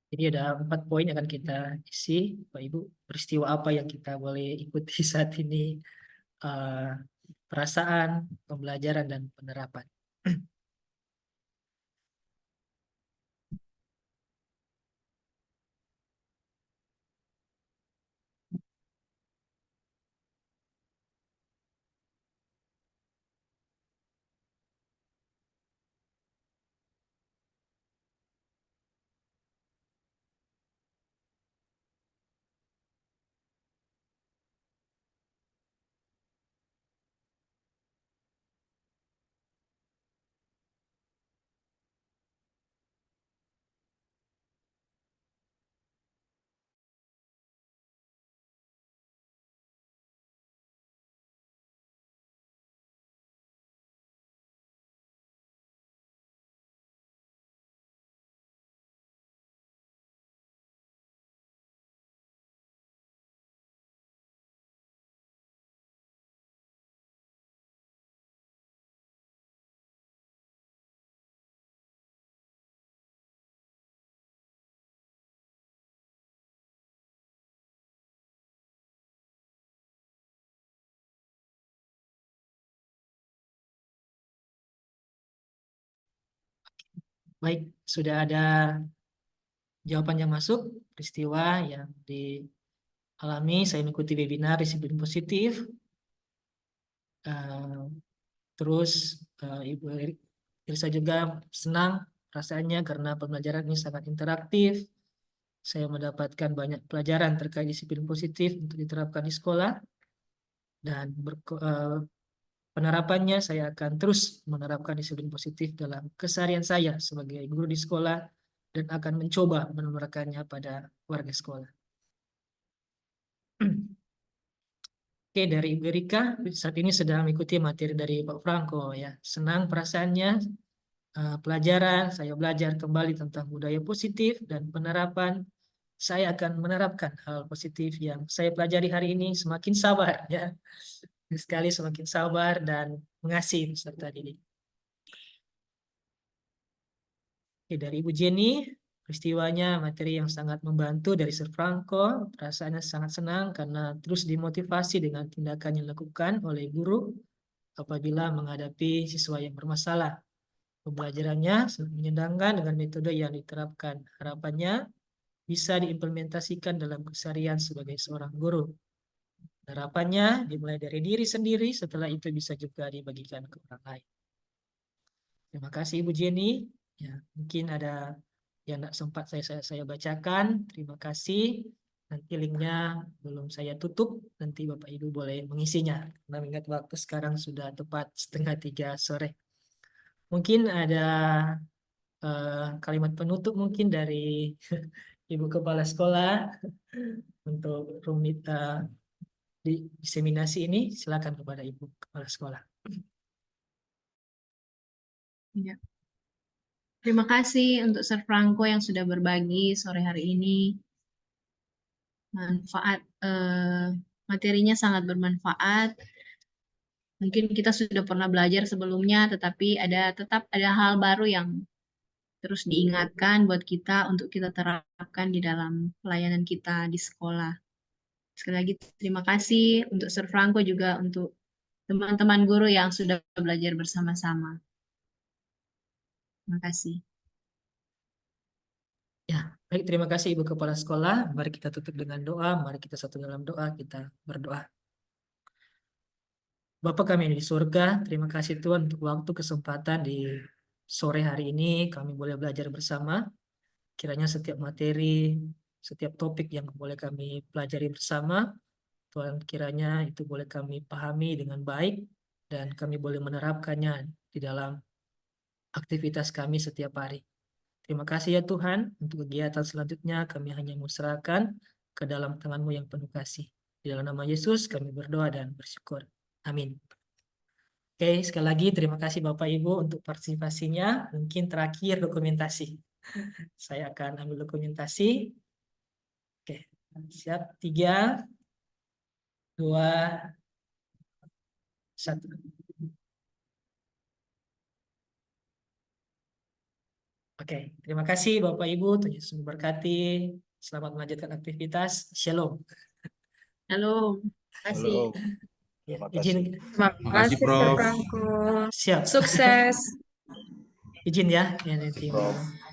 Jadi ada 4 poin yang akan kita isi, Bapak Ibu. Peristiwa apa yang kita boleh ikuti saat ini? Eh, Perasaan, pembelajaran, dan penerapan. Baik, sudah ada jawaban yang masuk, peristiwa yang dialami, saya mengikuti webinar disiplin positif. Eh, Terus Ibu Irsa juga senang rasanya karena pembelajaran ini sangat interaktif. Saya mendapatkan banyak pelajaran terkait disiplin positif untuk diterapkan di sekolah. Dan penerapannya saya akan terus menerapkan disiplin positif dalam keseharian saya sebagai guru di sekolah dan akan mencoba menerapkannya pada warga sekolah. Oke, dari Ibu Erika, saat ini sedang mengikuti materi dari Pak Franco ya. Senang perasaannya, pelajaran, saya belajar kembali tentang budaya positif dan penerapan. Saya akan menerapkan hal positif yang saya pelajari hari ini semakin sabar ya. Sekali semakin sabar dan mengasihi peserta didik. Oke, dari Ibu Jenny, peristiwanya materi yang sangat membantu dari Sir Franco. Perasaannya sangat senang karena terus dimotivasi dengan tindakan yang dilakukan oleh guru apabila menghadapi siswa yang bermasalah. Pembelajarannya sangat menyenangkan dengan metode yang diterapkan. Harapannya bisa diimplementasikan dalam keseharian sebagai seorang guru. Harapannya dimulai dari diri sendiri, setelah itu bisa juga dibagikan ke orang lain. Terima kasih Ibu Jenny. Ya, mungkin ada yang tidak sempat saya bacakan. Terima kasih. Nanti linknya belum saya tutup. Nanti Bapak Ibu boleh mengisinya. Karena mengingat waktu sekarang sudah tepat 2:30 sore. Mungkin ada kalimat penutup mungkin dari Ibu Kepala Sekolah untuk rumit di diseminasi ini. Silakan kepada Ibu Kepala Sekolah. Ya. Terima kasih untuk Sir Franco yang sudah berbagi sore hari ini. Materinya sangat bermanfaat. Mungkin kita sudah pernah belajar sebelumnya, tetapi tetap ada hal baru yang terus diingatkan buat kita untuk kita terapkan di dalam pelayanan kita di sekolah. Sekali lagi terima kasih untuk Sir Franco, juga untuk teman-teman guru yang sudah belajar bersama-sama. Terima kasih. Ya, baik, terima kasih Ibu Kepala Sekolah. Mari kita tutup dengan doa. Mari kita satu dalam doa, kita berdoa. Bapa kami di surga, terima kasih Tuhan untuk waktu kesempatan di sore hari ini kami boleh belajar bersama. Kiranya setiap materi, setiap topik yang boleh kami pelajari bersama, Tuhan kiranya itu boleh kami pahami dengan baik dan kami boleh menerapkannya di dalam aktivitas kami setiap hari. Terima kasih ya Tuhan, untuk kegiatan selanjutnya kami hanya menyerahkan ke dalam tangan-Mu yang penuh kasih. Di dalam nama Yesus kami berdoa dan bersyukur. Amin. Oke, sekali lagi terima kasih Bapak Ibu untuk partisipasinya. Mungkin terakhir dokumentasi. Saya akan ambil dokumentasi. Oke, siap. 3, 2, 1. Oke, terima kasih Bapak Ibu. Tuhan Yesus memberkati. Selamat melanjutkan aktivitas. Shalom. Halo, terima kasih. Halo. Ya, Terima izin. kasih. Terima Makasih, kasih, Sir Prof. Franco. Siap. Sukses. Izin ya, ya nanti Prof. mau